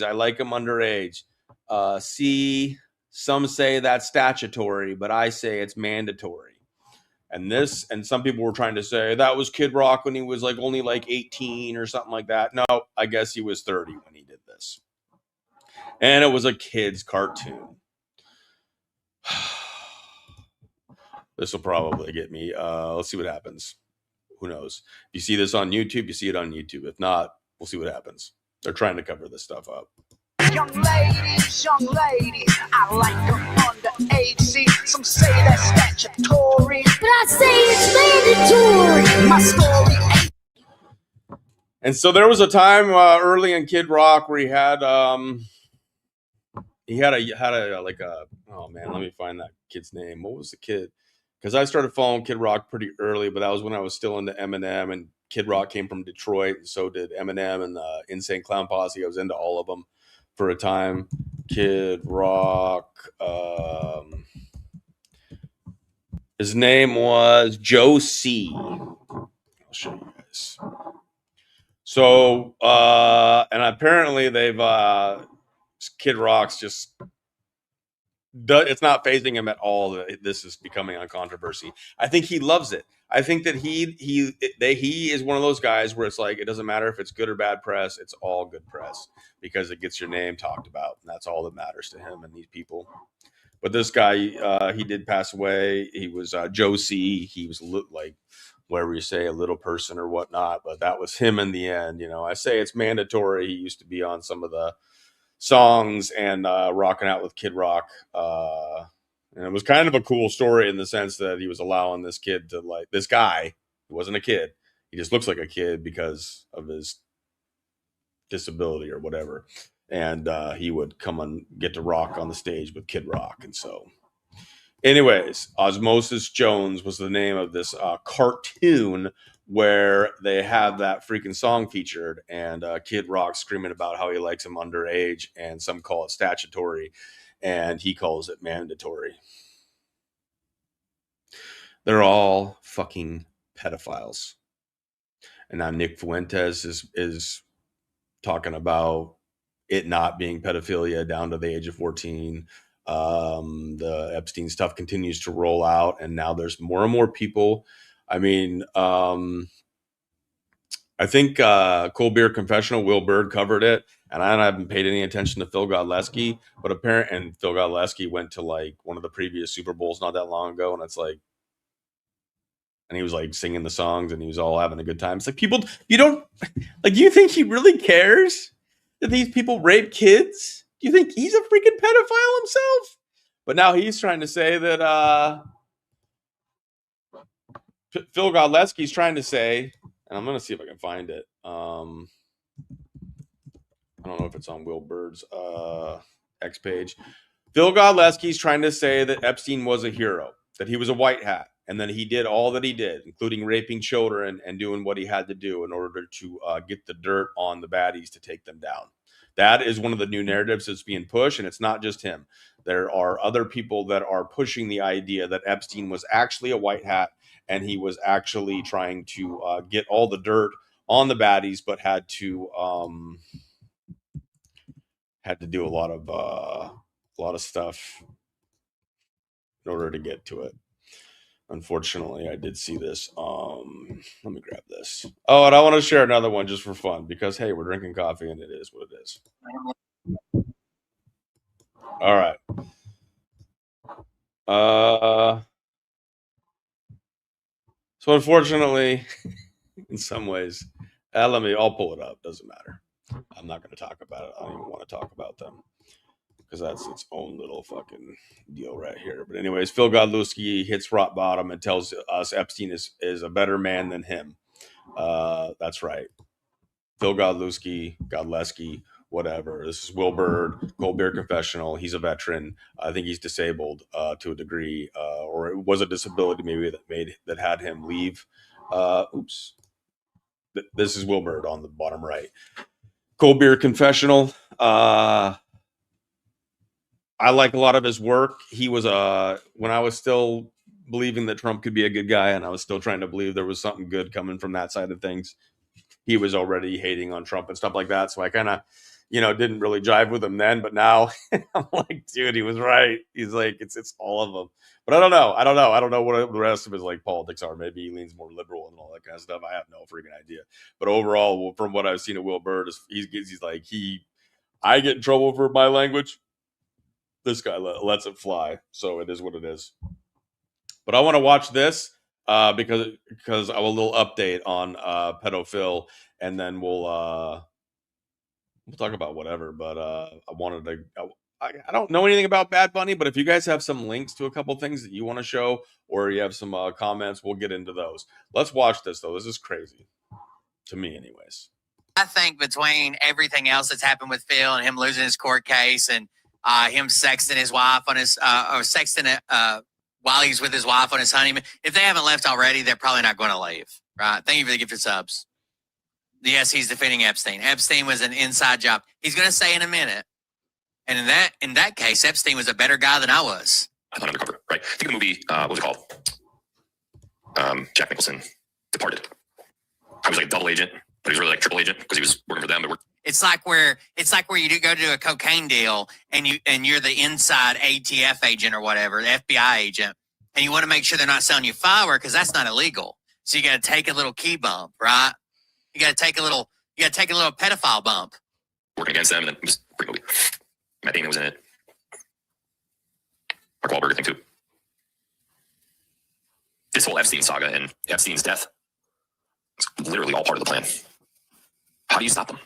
I like them underage. See, some say that's statutory, but I say it's mandatory. And some people were trying to say that was Kid Rock when he was like only like 18 or something like that. No, I guess he was 30 when he did this. And it was a kid's cartoon. This will probably get me. Let's see what happens. Who knows? If you see this on YouTube, you see it on YouTube. If not, we'll see what happens. They're trying to cover this stuff up. Young ladies, I like them underage. See, some say that's statutory, but I say it's mandatory. My story ain't. And so there was a time early in Kid Rock where he had a like a, oh man, let me find that kid's name. What was the kid? Because I started following Kid Rock pretty early, but that was when I was still into Eminem, and Kid Rock came from Detroit, and so did Eminem and the Insane Clown Posse. I was into all of them for a time. Kid Rock. His name was Joe C. I'll show you guys. So, and apparently they've Kid Rock's just, it's not phasing him at all that this is becoming a controversy. I think he loves it. I think that he is one of those guys where it's like, it doesn't matter if it's good or bad press, it's all good press because it gets your name talked about, and that's all that matters to him and these people. But this guy, he did pass away. He was Joe C. He was like, whatever you say, a little person or whatnot, but that was him in the end. You know, I say it's mandatory. He used to be on some of the songs and rocking out with Kid Rock. And it was kind of a cool story in the sense that he was allowing this kid to, like, this guy, who wasn't a kid, he just looks like a kid because of his disability or whatever. And he would come and get to rock on the stage with Kid Rock. And so, anyways, Osmosis Jones was the name of this cartoon where they have that freaking song featured, and Kid Rock screaming about how he likes him underage, and some call it statutory, and he calls it mandatory. They're all fucking pedophiles. And now Nick Fuentes is talking about it not being pedophilia down to the age of 14. The Epstein stuff continues to roll out, and now there's more and more people. I mean, I think Cold Beer Confessional, Will Bird covered it, and I haven't paid any attention to Phil Godleski, but and Phil Godleski went to like one of the previous Super Bowls not that long ago, and it's like, and he was like singing the songs, and he was all having a good time. It's like, people, you don't, like, do you think he really cares that these people rape kids? Do you think he's a freaking pedophile himself? But now he's trying to say that Phil Godlewski's trying to say, and I'm going to see if I can find it. I don't know if it's on Will Bird's X page. Phil Godlewski's trying to say that Epstein was a hero, that he was a white hat, and then he did all that he did, including raping children and doing what he had to do in order to get the dirt on the baddies to take them down. That is one of the new narratives that's being pushed, and it's not just him. There are other people that are pushing the idea that Epstein was actually a white hat and he was actually trying to get all the dirt on the baddies, but had to do a lot of stuff in order to get to it. Unfortunately, I did see this. Let me grab this. Oh, and I want to share another one just for fun because hey, we're drinking coffee and it is what it is. All right. So unfortunately, in some ways, I'll pull it up. Doesn't matter. I'm not going to talk about it. I don't even want to talk about them because that's its own little fucking deal right here. But anyways, Phil Godlewski hits rock bottom and tells us Epstein is a better man than him. That's right. Phil Godlewski, whatever. This is Will Bird, Cold Beer Confessional. He's a veteran. I think he's disabled to a degree, or it was a disability maybe that had him leave. Oops. This is Will Bird on the bottom right. Cold Beer Confessional. I like a lot of his work. He was when I was still believing that Trump could be a good guy, and I was still trying to believe there was something good coming from that side of things. He was already hating on Trump and stuff like that. So I kind of, didn't really jive with him then. But now I'm like, dude, he was right. He's like, it's all of them. But I don't know. I don't know what the rest of his like politics are. Maybe he leans more liberal and all that kind of stuff. I have no freaking idea. But overall, from what I've seen of Will Bird, he's like I get in trouble for my language. This guy lets it fly. So it is what it is. But I want to watch this because I will a little update on pedophile, and then we'll talk about whatever. But I wanted to. I don't know anything about Bad Bunny, but if you guys have some links to a couple things that you want to show, or you have some comments, we'll get into those. Let's watch this though. This is crazy to me, anyways. I think between everything else that's happened with Phil and him losing his court case and him sexting his wife on his or sexting it while he's with his wife on his honeymoon, if they haven't left already, they're probably not going to leave. Right? Thank you for the gift of subs. Yes, he's defending Epstein. Epstein was an inside job. He's going to say in a minute. And in that case, Epstein was a better guy than I was. I thought undercover, right? Think of the movie, what was it called? Jack Nicholson, Departed. I was like a double agent, but he was really like triple agent because he was working for them. But it's like where you do go to a cocaine deal and you're the inside ATF agent or whatever, the FBI agent, and you want to make sure they're not selling you flour because that's not illegal. So you got to take a little key bump, right? You got to take a little pedophile bump. Working against them, and then it was a great movie. Matt Damon was in it. Mark Wahlberg, I think, too. This whole Epstein saga and Epstein's death, it's literally all part of the plan. How do you stop them?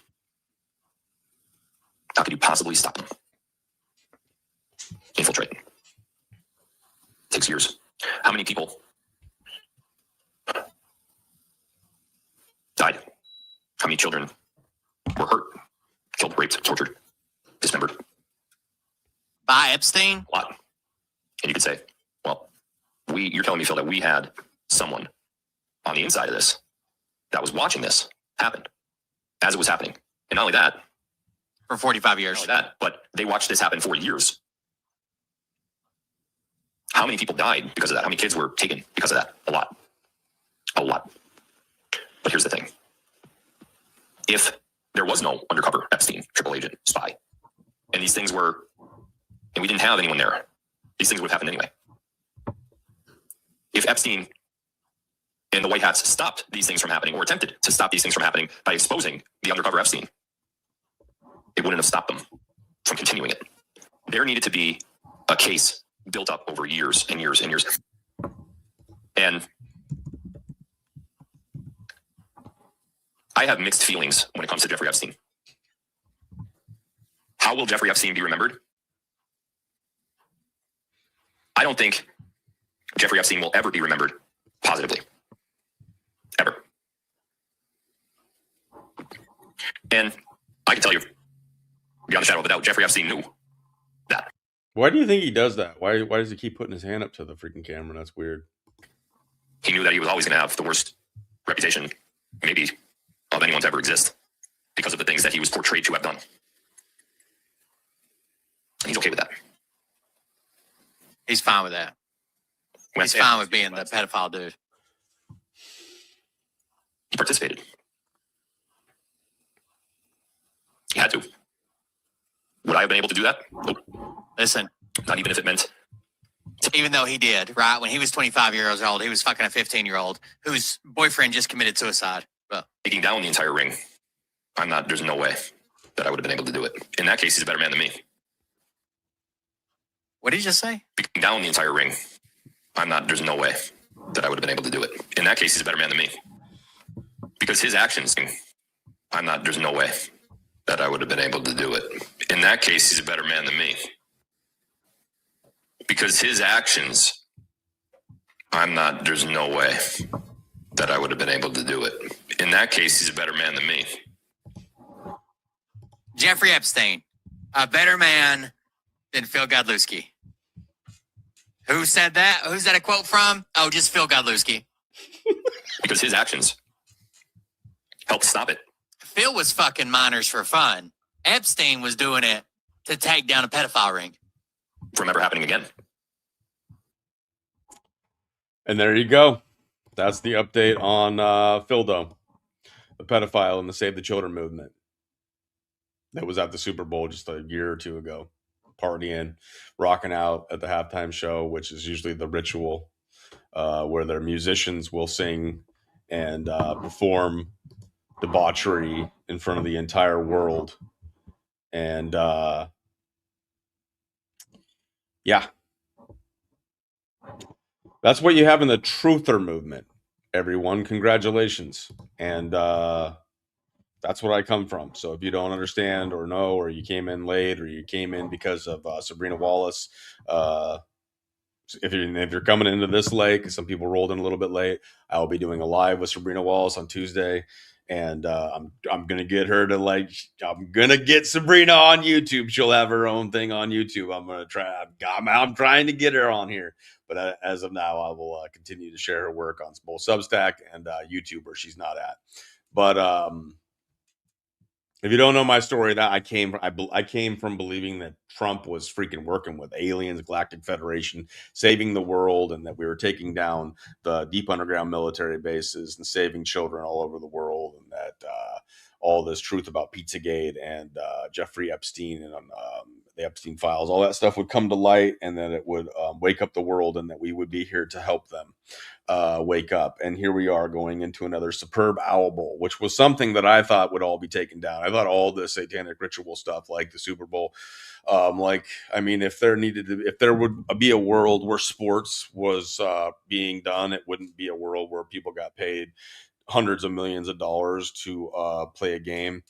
How could you possibly stop them? Infiltrate. Takes years. How many people died? How many children were hurt, killed, raped, tortured, dismembered? By Epstein? A lot. And you could say, well, you're telling me, Phil, that we had someone on the inside of this that was watching this happen as it was happening. And not only that, for 45 years. Not only that, but they watched this happen for years. How many people died because of that? How many kids were taken because of that? A lot. A lot. But here's the thing. If there was no undercover Epstein, triple agent, spy, and these things were, and we didn't have anyone there, these things would have happened anyway. If Epstein and the White Hats stopped these things from happening or attempted to stop these things from happening by exposing the undercover Epstein, it wouldn't have stopped them from continuing it. There needed to be a case built up over years and years and years. And I have mixed feelings when it comes to Jeffrey Epstein. How will Jeffrey Epstein be remembered? I don't think Jeffrey Epstein will ever be remembered positively. Ever. And I can tell you, beyond a shadow of a doubt, Jeffrey Epstein knew that. Why do you think he does that? Why does he keep putting his hand up to the freaking camera? That's weird. He knew that he was always going to have the worst reputation, maybe, of anyone to ever exist, because of the things that he was portrayed to have done. And he's okay with that. He's fine with that. He's fine with being the pedophile dude. He participated. He had to. Would I have been able to do that? Nope. Listen. Not even if it meant. Even though he did, right? When he was 25 years old, he was fucking a 15-year-old whose boyfriend just committed suicide. But taking down the entire ring, there's no way that I would have been able to do it. In that case, he's a better man than me. What did you just say? Taking down the entire ring, there's no way that I would have been able to do it. In that case, he's a better man than me. Because his actions, there's no way that I would have been able to do it. In that case, he's a better man than me. Because his actions, there's no way that I would have been able to do it. In that case, he's a better man than me. Jeffrey Epstein, a better man than Phil Godlewski. Who said that? Who's that a quote from? Oh, just Phil Godlewski. Because his actions helped stop it. Phil was fucking minors for fun. Epstein was doing it to take down a pedophile ring. From ever happening again. And there you go. That's the update on Phildo, the pedophile in the Save the Children movement. That was at the Super Bowl just a year or two ago. Partying, rocking out at the halftime show, which is usually the ritual where their musicians will sing and perform debauchery in front of the entire world. And yeah. That's what you have in the truther movement, everyone. Congratulations. And that's what I come from. So if you don't understand or know, or you came in late, or you came in because of Sabrina Wallace, if you're coming into this late, because some people rolled in a little bit late, I will be doing a live with Sabrina Wallace on Tuesday. And I'm going to get her to I'm going to get Sabrina on YouTube. She'll have her own thing on YouTube. I'm going to try. I'm trying to get her on here. But as of now, I will continue to share her work on both Substack and YouTube, where she's not at. But if you don't know my story, that I came from believing that Trump was freaking working with aliens, Galactic Federation, saving the world, and that we were taking down the deep underground military bases and saving children all over the world, and that all this truth about Pizzagate and Jeffrey Epstein and the Epstein files, all that stuff would come to light, and that it would wake up the world, and that we would be here to help them wake up. And here we are going into another superb Owl Bowl, which was something that I thought would all be taken down. I thought all the satanic ritual stuff, like the Super Bowl, if there would be a world where sports was being done, it wouldn't be a world where people got paid hundreds of millions of dollars to play a game,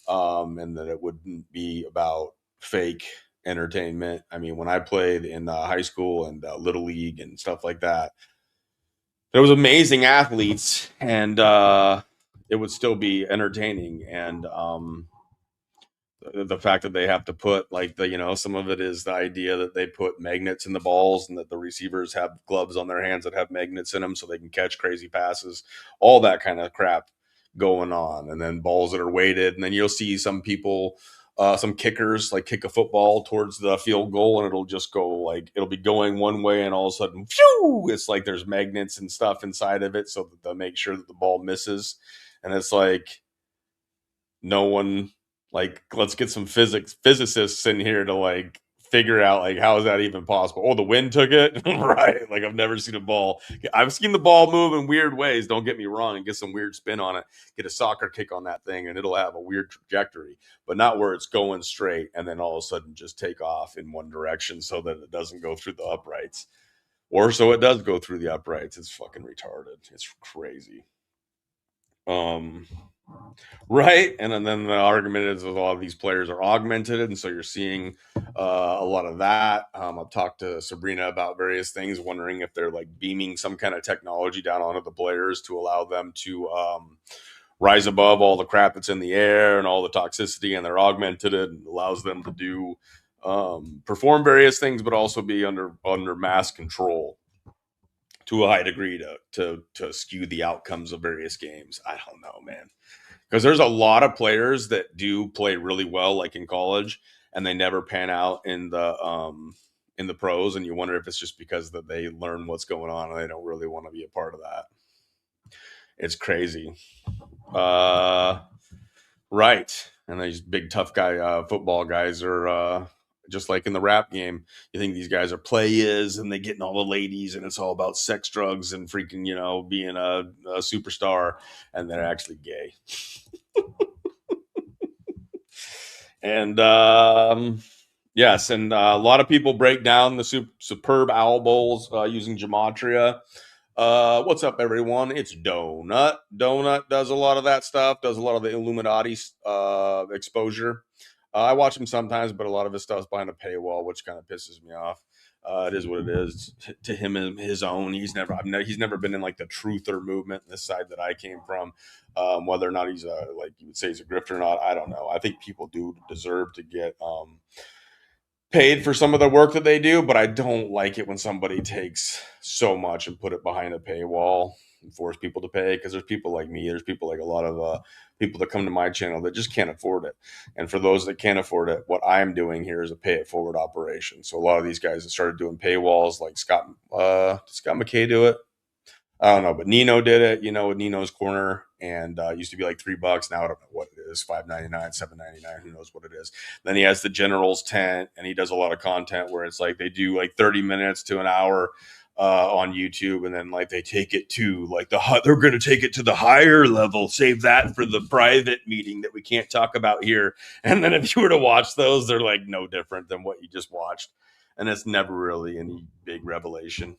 and that it wouldn't be about fake entertainment. I mean, when I played in high school and Little League and stuff like that, there was amazing athletes, and it would still be entertaining. And the fact that they have to put some of it is the idea that they put magnets in the balls, and that the receivers have gloves on their hands that have magnets in them so they can catch crazy passes, all that kind of crap going on. And then balls that are weighted, and then you'll see some people, some kickers kick a football towards the field goal, and it'll just go it'll be going one way, and all of a sudden, phew, it's like there's magnets and stuff inside of it so that they'll make sure that the ball misses. And it's no one, let's get some physicists in here to figure out how is that even possible? Oh, the wind took it. Right. I've never seen a ball. I've seen the ball move in weird ways, don't get me wrong, and get some weird spin on it, get a soccer kick on that thing, and it'll have a weird trajectory, but not where it's going straight and then all of a sudden just take off in one direction so that it doesn't go through the uprights, or so it does go through the uprights. It's fucking retarded. It's crazy. Right. And then the argument is that a lot of these players are augmented. And so you're seeing a lot of that. I've talked to Sabrina about various things, wondering if they're like beaming some kind of technology down onto the players to allow them to rise above all the crap that's in the air and all the toxicity, and they're augmented it and allows them to do perform various things, but also be under mass control to a high degree to skew the outcomes of various games. I don't know, man, because there's a lot of players that do play really well, like in college, and they never pan out in the pros, and you wonder if it's just because that they learn what's going on and they don't really want to be a part of that. It's crazy. Right. And these big tough guy football guys are just like in the rap game. You think these guys are players and they getting all the ladies and it's all about sex, drugs, and freaking, being a superstar, and they're actually gay. And yes, and a lot of people break down the superb owl bowls using gematria. What's up, everyone? It's Donut. Donut does a lot of that stuff, does a lot of the Illuminati exposure. I watch him sometimes, but a lot of his stuff's behind a paywall, which kind of pisses me off. It is what it is. To him and his own. He's never been in like the truther movement, this side that I came from. Whether or not he's like you would say he's a grifter or not, I don't know. I think people do deserve to get paid for some of the work that they do, but I don't like it when somebody takes so much and put it behind a paywall and force people to pay, because there's people like me, there's people like a lot of people that come to my channel that just can't afford it. And for those that can't afford it, what I'm doing here is a pay it forward operation. So a lot of these guys that started doing paywalls, like Scott McKay do it? I don't know, but Nino did it, with Nino's Corner, and used to be like $3. Now I don't know what it is, $5.99, $7.99, who knows what it is. Then he has the General's Tent, and he does a lot of content where it's like they do like 30 minutes to an hour on YouTube, and then like they take it to like they're going to take it to the higher level, save that for the private meeting that we can't talk about here. And then if you were to watch those, they're like no different than what you just watched, and it's never really any big revelation.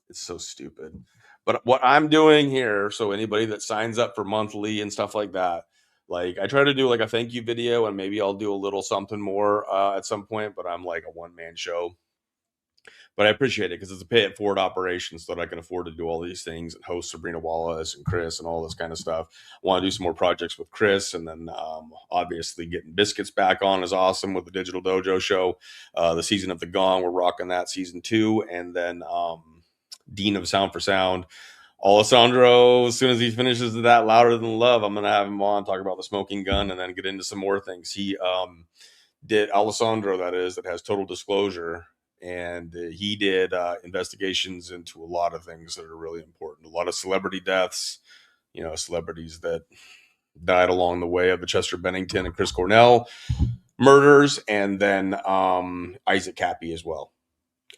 It's so stupid. But what I'm doing here, so anybody that signs up for monthly and stuff like that, like I try to do like a thank you video, and maybe I'll do a little something more at some point, but I'm like a one-man show. But I appreciate it because it's a pay it forward operation, so that I can afford to do all these things and host Sabrina Wallace and Chris and all this kind of stuff. I want to do some more projects with Chris, and then obviously getting Biscuits back on is awesome with the Digital Dojo show. The season of the Gong, we're rocking that season 2, and then Dean of Sound for Sound, Alessandro, as soon as he finishes that Louder Than Love, I'm going to have him on, talk about the smoking gun, and then get into some more things. He did Alessandro, that has Total Disclosure, and he did investigations into a lot of things that are really important. A lot of celebrity deaths, celebrities that died along the way of the Chester Bennington and Chris Cornell murders, and then Isaac Cappy as well.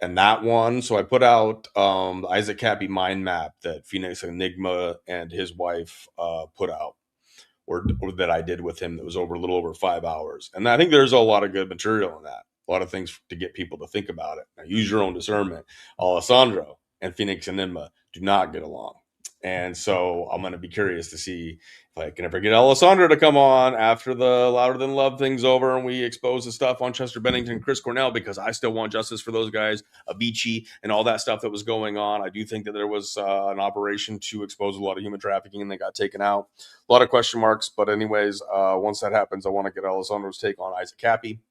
And that one, so I put out the Isaac Cappy mind map that Phoenix Enigma and his wife put out, or that I did with him, that was over a little over 5 hours. And I think there's a lot of good material in that, a lot of things to get people to think about it. Now, use your own discernment. Alessandro and Phoenix Enigma do not get along. And so I'm going to be curious to see if I can ever get Alessandro to come on after the Louder Than Love thing's over and we expose the stuff on Chester Bennington and Chris Cornell, because I still want justice for those guys, Avicii, and all that stuff that was going on. I do think that there was an operation to expose a lot of human trafficking, and they got taken out. A lot of question marks. But anyways, once that happens, I want to get Alessandro's take on Isaac Cappy.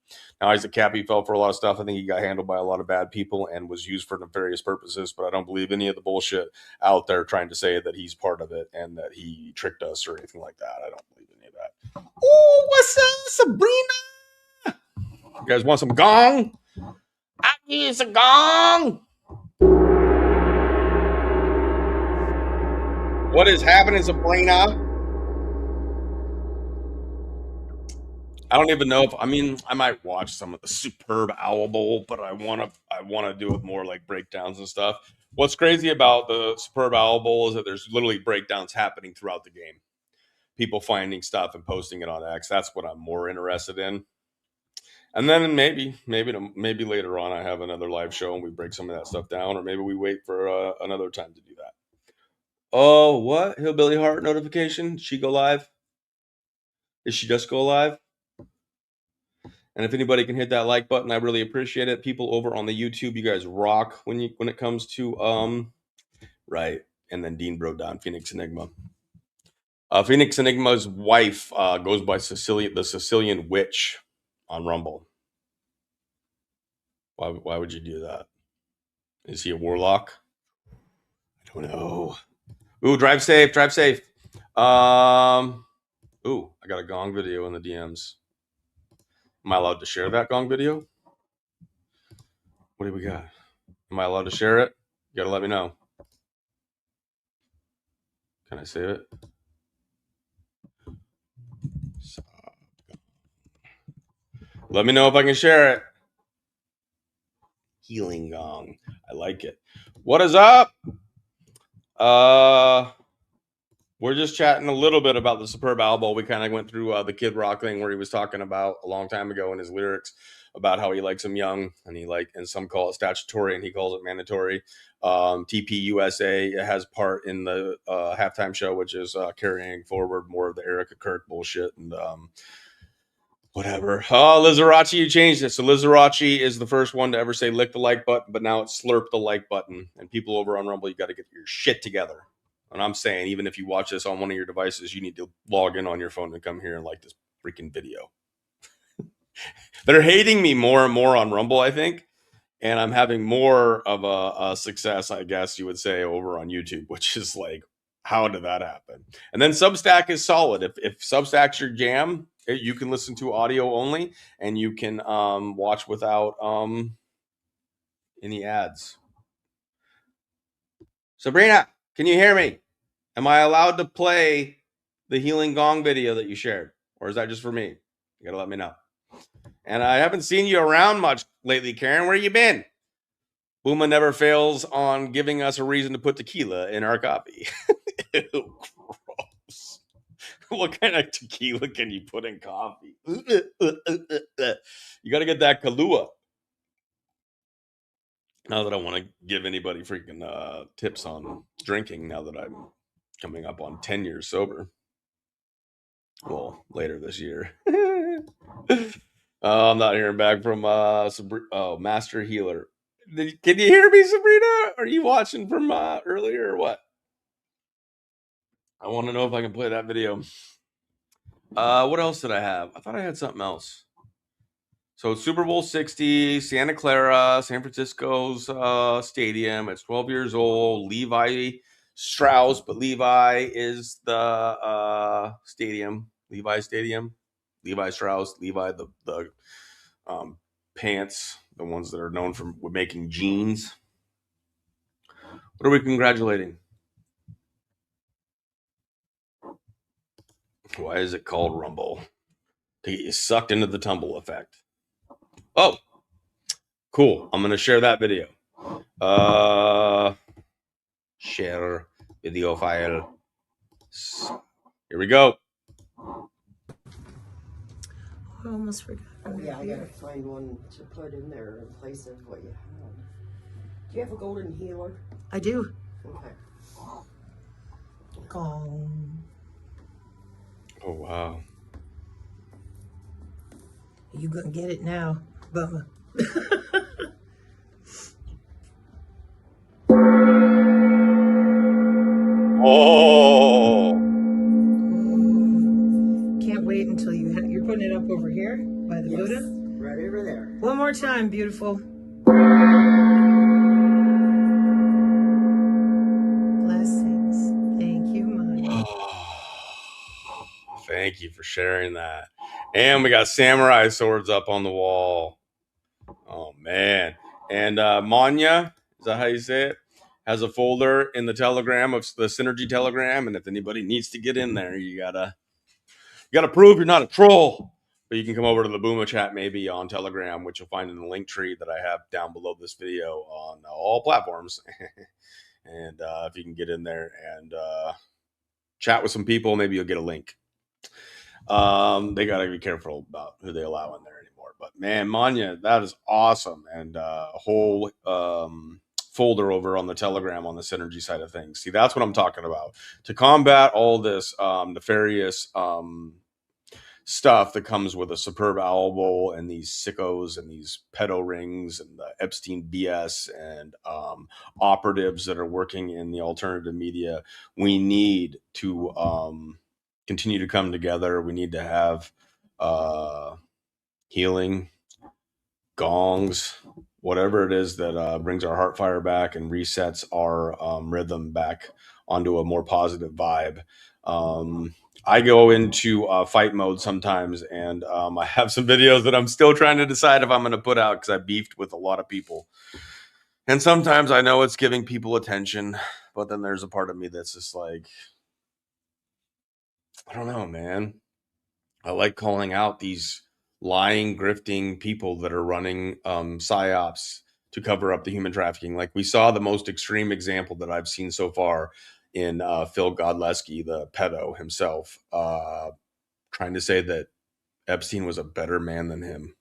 Now, Isaac Cappy fell for a lot of stuff. I think he got handled by a lot of bad people and was used for nefarious purposes, but I don't believe any of the bullshit out there trying to say that he's part of it and that he tricked us or anything like that. I don't believe any of that. Oh, what's up, Sabrina? You guys want some gong? I need some gong. What is happening, Sabrina? I don't even know if I might watch some of the Superb Owl Bowl, but I want to do it more like breakdowns and stuff. What's crazy about the Superb Owl Bowl is that there's literally breakdowns happening throughout the game. People finding stuff and posting it on X. That's what I'm more interested in. And then maybe later on I have another live show and we break some of that stuff down, or maybe we wait for another time to do that. Oh, what? Hillbilly Heart notification? She go live? Is she just go live? And if anybody can hit that like button, I really appreciate it. People over on the YouTube, you guys rock when it comes to right. And then Dean Bro down, Phoenix Enigma. Phoenix Enigma's wife goes by the Sicilian Witch on Rumble. Why would you do that? Is he a warlock? I don't know. Ooh, drive safe. Ooh, I got a gong video in the DMs. Am I allowed to share that gong video? What do we got? Am I allowed to share it? You gotta let me know. Can I save it? Let me know if I can share it. Healing gong. I like it. What is up? We're just chatting a little bit about the Superb album. We kind of went through the Kid Rock thing where he was talking about a long time ago in his lyrics about how he likes them young, and some call it statutory and he calls it mandatory. TPUSA has part in the halftime show, which is carrying forward more of the Erica Kirk bullshit and whatever. Oh, Lizarachi, you changed it. So Lizarachi is the first one to ever say lick the like button, but now it's slurp the like button. And people over on Rumble, you got to get your shit together. And I'm saying, even if you watch this on one of your devices, you need to log in on your phone and come here and like this freaking video. They're hating me more and more on Rumble, I think. And I'm having more of a success, I guess you would say, over on YouTube, which is like, how did that happen? And then Substack is solid. If Substack's your jam, you can listen to audio only, and you can watch without any ads. Sabrina, can you hear me? Am I allowed to play the Healing Gong video that you shared? Or is that just for me? You gotta let me know. And I haven't seen you around much lately, Karen. Where you been? Booma never fails on giving us a reason to put tequila in our coffee. Ew, gross. What kind of tequila can you put in coffee? You got to get that Kahlua. Not that I want to give anybody freaking tips on drinking now that I'm coming up on 10 years sober. Well, later this year. I'm not hearing back from Master Healer. Can you hear me, Sabrina? Are you watching from earlier or what? I want to know if I can play that video. What else did I have? I thought I had something else. So Super Bowl 60, Santa Clara, San Francisco's stadium. It's 12 years old. Levi Strauss, but Levi is the stadium. Levi Stadium. Levi Strauss. Levi the pants, the ones that are known for making jeans. What are we congratulating? Why is it called Rumble? To get you sucked into the tumble effect. Oh, cool. I'm going to share that video. Share video file. Here we go. I almost forgot. Oh, yeah, I gotta find one to put in there in place of what you have. Do you have a golden healer? I do. Okay. Gong. Oh, wow. You gonna get it now, Booma. Oh. Can't wait until you're putting it up over here by the Buddha. Right over there. One more time, beautiful. Blessings. Thank you, Maya. Thank you for sharing that. And we got samurai swords up on the wall. Oh, man. And Manya, is that how you say it? Has a folder in the Telegram of the Synergy Telegram. And if anybody needs to get in there, you gotta prove you're not a troll. But you can come over to the Booma chat maybe on Telegram, which you'll find in the link tree that I have down below this video on all platforms. And if you can get in there and chat with some people, maybe you'll get a link. They got to be careful about who they allow in there anymore. But man, Manya, that is awesome. And a whole folder over on the Telegram on the Synergy side of things. See, that's what I'm talking about. To combat all this nefarious stuff that comes with a superb owl and these sickos and these pedo rings and the Epstein BS and operatives that are working in the alternative media. We need to continue to come together. We need to have healing, gongs, whatever it is that brings our heart fire back and resets our rhythm back onto a more positive vibe. I go into fight mode sometimes, and I have some videos that I'm still trying to decide if I'm going to put out because I beefed with a lot of people. And sometimes I know it's giving people attention, but then there's a part of me that's just like, I don't know, man. I like calling out these lying, grifting people that are running psyops to cover up the human trafficking. Like we saw the most extreme example that I've seen so far in Phil Godleski, the pedo himself, trying to say that Epstein was a better man than him.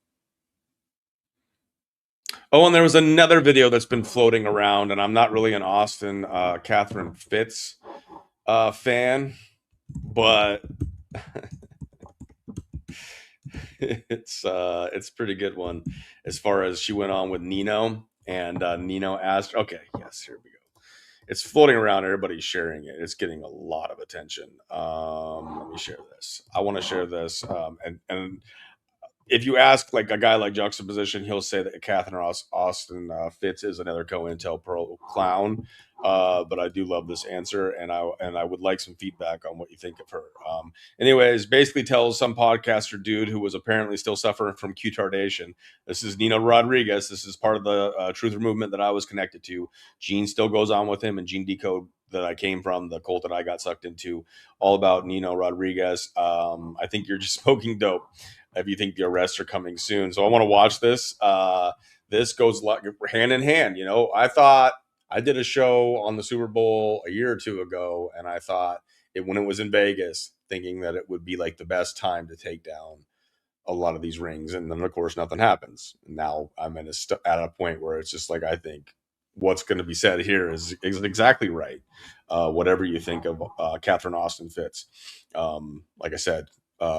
Oh, and there was another video that's been floating around, and I'm not really an Austin Catherine Fitz fan, but it's a pretty good one as far as she went on with Nino, and Nino asked, okay, yes, here we go. It's floating around, everybody's sharing it. It's getting a lot of attention. Let me share this. I want to share this, and if you ask like a guy like Juxtaposition, he'll say that Catherine Austin Fitz is another COINTELPRO clown. But I do love this answer, and I would like some feedback on what you think of her. Anyways, basically tells some podcaster dude who was apparently still suffering from Q-tardation. This is Nino Rodriguez. This is part of the truther movement that I was connected to. Gene still goes on with him, and Gene Decode that I came from, the cult that I got sucked into, all about Nino Rodriguez. I think you're just smoking dope if you think the arrests are coming soon. So I want to watch this. This goes hand in hand. You know, I thought I did a show on the Super Bowl a year or two ago, and I thought when it was in Vegas, thinking that it would be like the best time to take down a lot of these rings. And then, of course, nothing happens. Now I'm at a point where it's just like, I think what's going to be said here is exactly right. Whatever you think of Catherine Austin Fitz. Like I said,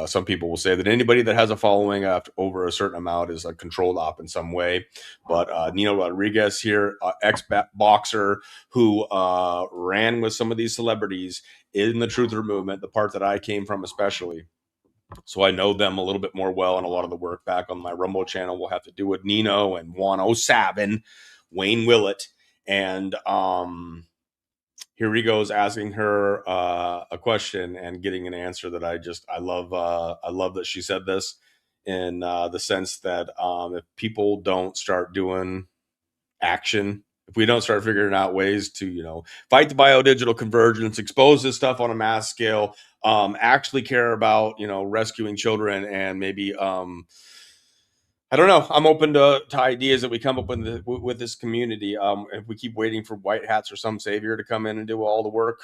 some people will say that anybody that has a following over a certain amount is a controlled op in some way. But Nino Rodriguez here, ex-boxer who ran with some of these celebrities in the truther movement, the part that I came from especially. So I know them a little bit more well, and a lot of the work back on my Rumble channel will have to do with Nino and 107, Wayne Willett. And here he goes asking her a question and getting an answer that I love. I love that she said this in the sense that if people don't start doing action, if we don't start figuring out ways to, you know, fight the biodigital convergence, expose this stuff on a mass scale, actually care about, you know, rescuing children, and maybe I don't know. I'm open to ideas that we come up with this community. If we keep waiting for white hats or some savior to come in and do all the work,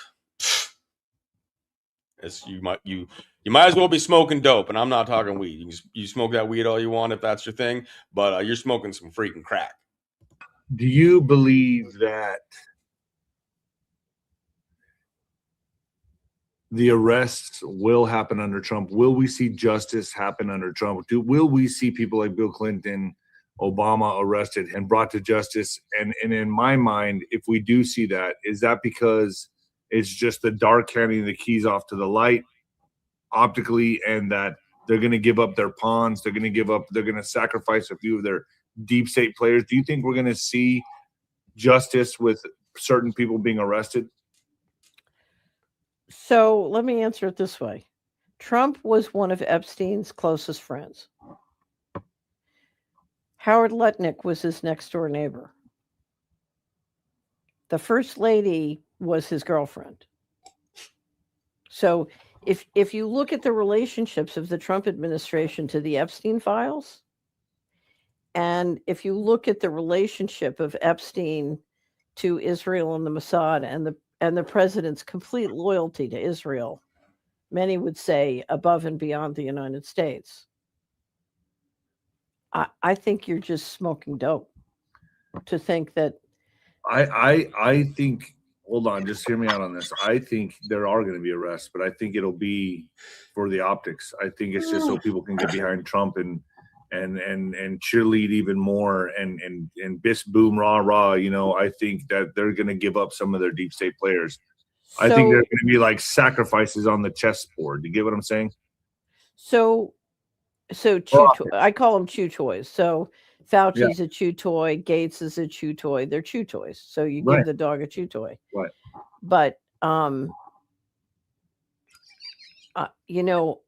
you might as well be smoking dope. And I'm not talking weed. You smoke that weed all you want if that's your thing, but you're smoking some freaking crack. Do you believe that the arrests will happen under Trump? Will we see justice happen under Trump? Will we see people like Bill Clinton, Obama arrested and brought to justice? And in my mind, if we do see that, is that because it's just the dark handing the keys off to the light optically, and that they're going to give up their pawns, they're going to sacrifice a few of their deep state players? Do you think we're going to see justice with certain people being arrested? So let me answer it this way. Trump was one of Epstein's closest friends. Howard Lutnick was his next door neighbor. The first lady was his girlfriend. So if you look at the relationships of the Trump administration to the Epstein files, and if you look at the relationship of Epstein to Israel and the Mossad, and the president's complete loyalty to Israel, many would say above and beyond the United States, I think you're just smoking dope to think that. I think hold on, just hear me out on this. I think there are going to be arrests, but I think it'll be for the optics. I think it's just so people can get behind Trump and cheerlead even more and bis boom rah rah. You know, I think that they're going to give up some of their deep state players. I think there's going to be like sacrifices on the chessboard. You get what I'm saying? So I call them chew toys. So Fauci's a chew toy, Gates is a chew toy. They're chew toys. So you give the dog a chew toy. Right. But you know,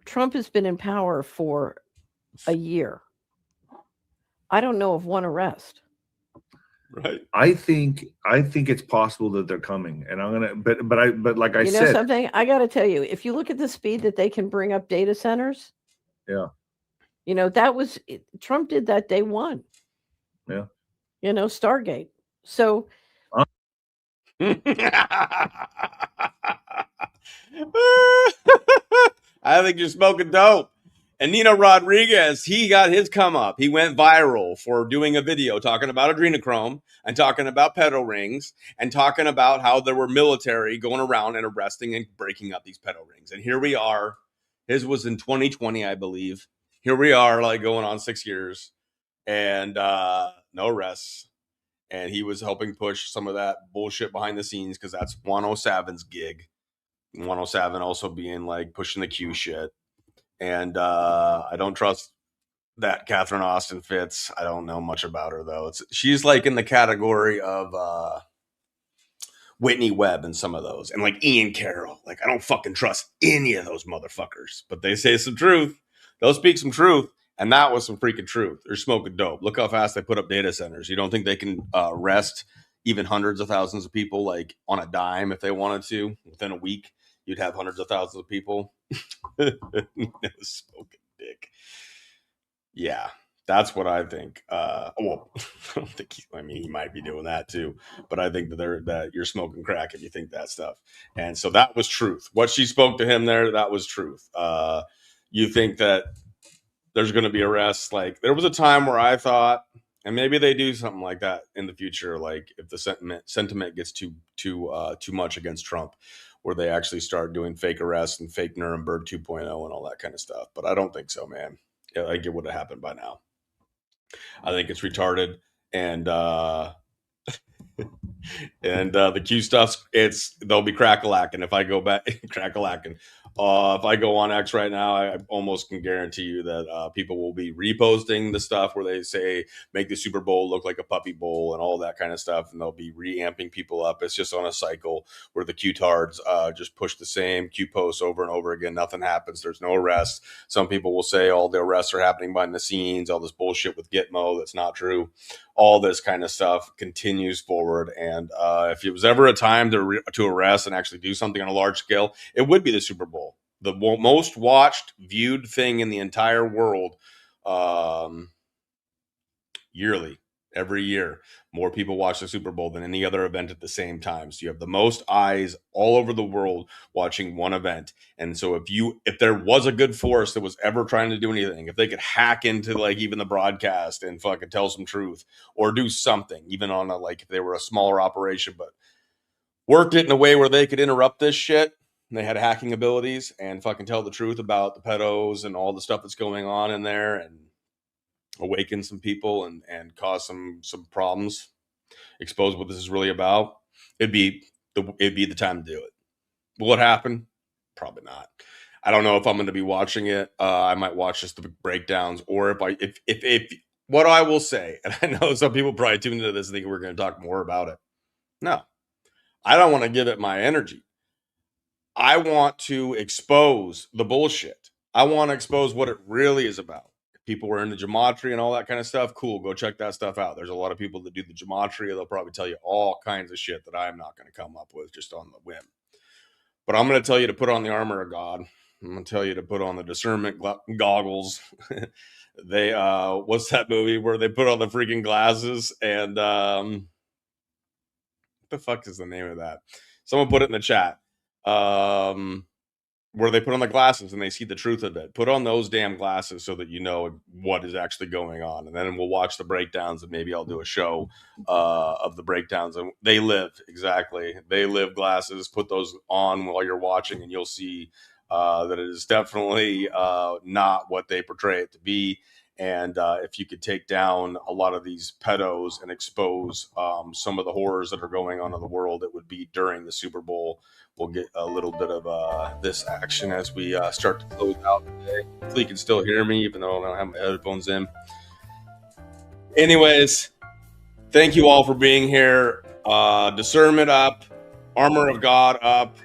Trump has been in power for a year. I don't know of one arrest. Right. I think it's possible that they're coming, and I'm gonna. But like I said, you know something. I got to tell you, if you look at the speed that they can bring up data centers, yeah, you know Trump did that day one. Yeah, you know, Stargate. So. I think you're smoking dope. And Nino Rodriguez, he got his come up. He went viral for doing a video talking about adrenochrome and talking about pedo rings and talking about how there were military going around and arresting and breaking up these pedo rings. And here we are. His was in 2020, I believe. Here we are, like going on 6 years and no arrests. And he was helping push some of that bullshit behind the scenes because that's 107's gig. 107 also being like pushing the Q shit. And I don't trust that Catherine Austin Fitz. I don't know much about her though. She's like in the category of Whitney Webb and some of those, and like Ian Carroll. Like I don't fucking trust any of those motherfuckers. But they say some truth. They'll speak some truth, and that was some freaking truth. They're smoking dope. Look how fast they put up data centers. You don't think they can arrest even hundreds of thousands of people like on a dime if they wanted to within a week? You'd have hundreds of thousands of people. Smoking dick. Yeah, that's what I think. Well, I don't think he might be doing that too, but I think that you're smoking crack if you think that stuff. And so that was truth. What she spoke to him there, that was truth. You think that there's going to be arrests? Like there was a time where I thought, and maybe they do something like that in the future, like if the sentiment gets too much against Trump, where they actually start doing fake arrests and fake Nuremberg 2.0 and all that kind of stuff. But I don't think so, man. I think it would have happened by now. I think it's retarded. And and the Q stuff, they'll be crack-a-lacking. If I go back, crack-a-lacking. If I go on X right now, I almost can guarantee you that people will be reposting the stuff where they say, make the Super Bowl look like a puppy bowl and all that kind of stuff. And they'll be reamping people up. It's just on a cycle where the Q-tards just push the same Q posts over and over again. Nothing happens. There's no arrests. Some people will say all the arrests are happening behind the scenes, all this bullshit with Gitmo. That's not true. All this kind of stuff continues forward. And if it was ever a time to arrest and actually do something on a large scale, it would be the Super Bowl. The most watched, viewed thing in the entire world yearly. Every year, more people watch the Super Bowl than any other event at the same time. So you have the most eyes all over the world watching one event. And so if there was a good force that was ever trying to do anything, if they could hack into like even the broadcast and fucking tell some truth or do something, even on like if they were a smaller operation, but worked it in a way where they could interrupt this shit. And they had hacking abilities and fucking tell the truth about the pedos and all the stuff that's going on in there and awaken some people and cause some problems, expose what this is really about. It'd be the time to do it. Will it happen? Probably not. I don't know if I'm going to be watching it. I might watch just the breakdowns, or if what I will say, and I know some people probably tuned into this thinking we're going to talk more about it. No, I don't want to give it my energy. I want to expose the bullshit. I want to expose what it really is about. People were into gematria and all that kind of stuff. Cool. Go check that stuff out. There's a lot of people that do the gematria. They'll probably tell you all kinds of shit that I'm not going to come up with just on the whim. But I'm going to tell you to put on the armor of God. I'm going to tell you to put on the discernment goggles. What's that movie where they put on the freaking glasses and, what the fuck is the name of that? Someone put it in the chat. where they put on the glasses and they see the truth of it. Put on those damn glasses so that you know what is actually going on. And then we'll watch the breakdowns, and maybe I'll do a show of the breakdowns. And they live, exactly. They live glasses. Put those on while you're watching, and you'll see that it is definitely not what they portray it to be. And if you could take down a lot of these pedos and expose some of the horrors that are going on in the world, it would be during the Super Bowl. We'll get a little bit of this action as we start to close out today. Hopefully you can still hear me, even though I don't have my headphones in. Anyways, thank you all for being here. Discernment up, armor of God up.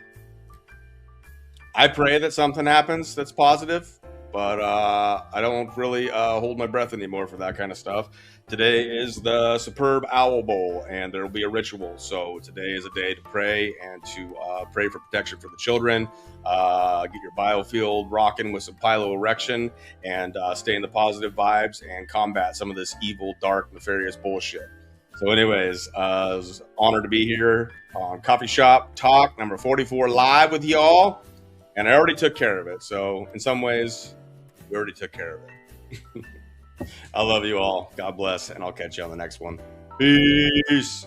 I pray that something happens that's positive, but I don't really hold my breath anymore for that kind of stuff. Today is the Superb Owl Bowl, and there will be a ritual. So today is a day to pray and to pray for protection for the children. Get your biofield rocking with some piloerection, and stay in the positive vibes and combat some of this evil, dark, nefarious bullshit. So anyways, I was honored to be here on Coffee Shop Talk number 44 live with y'all. And I already took care of it. So in some ways, we already took care of it. I love you all. God bless. And I'll catch you on the next one. Peace.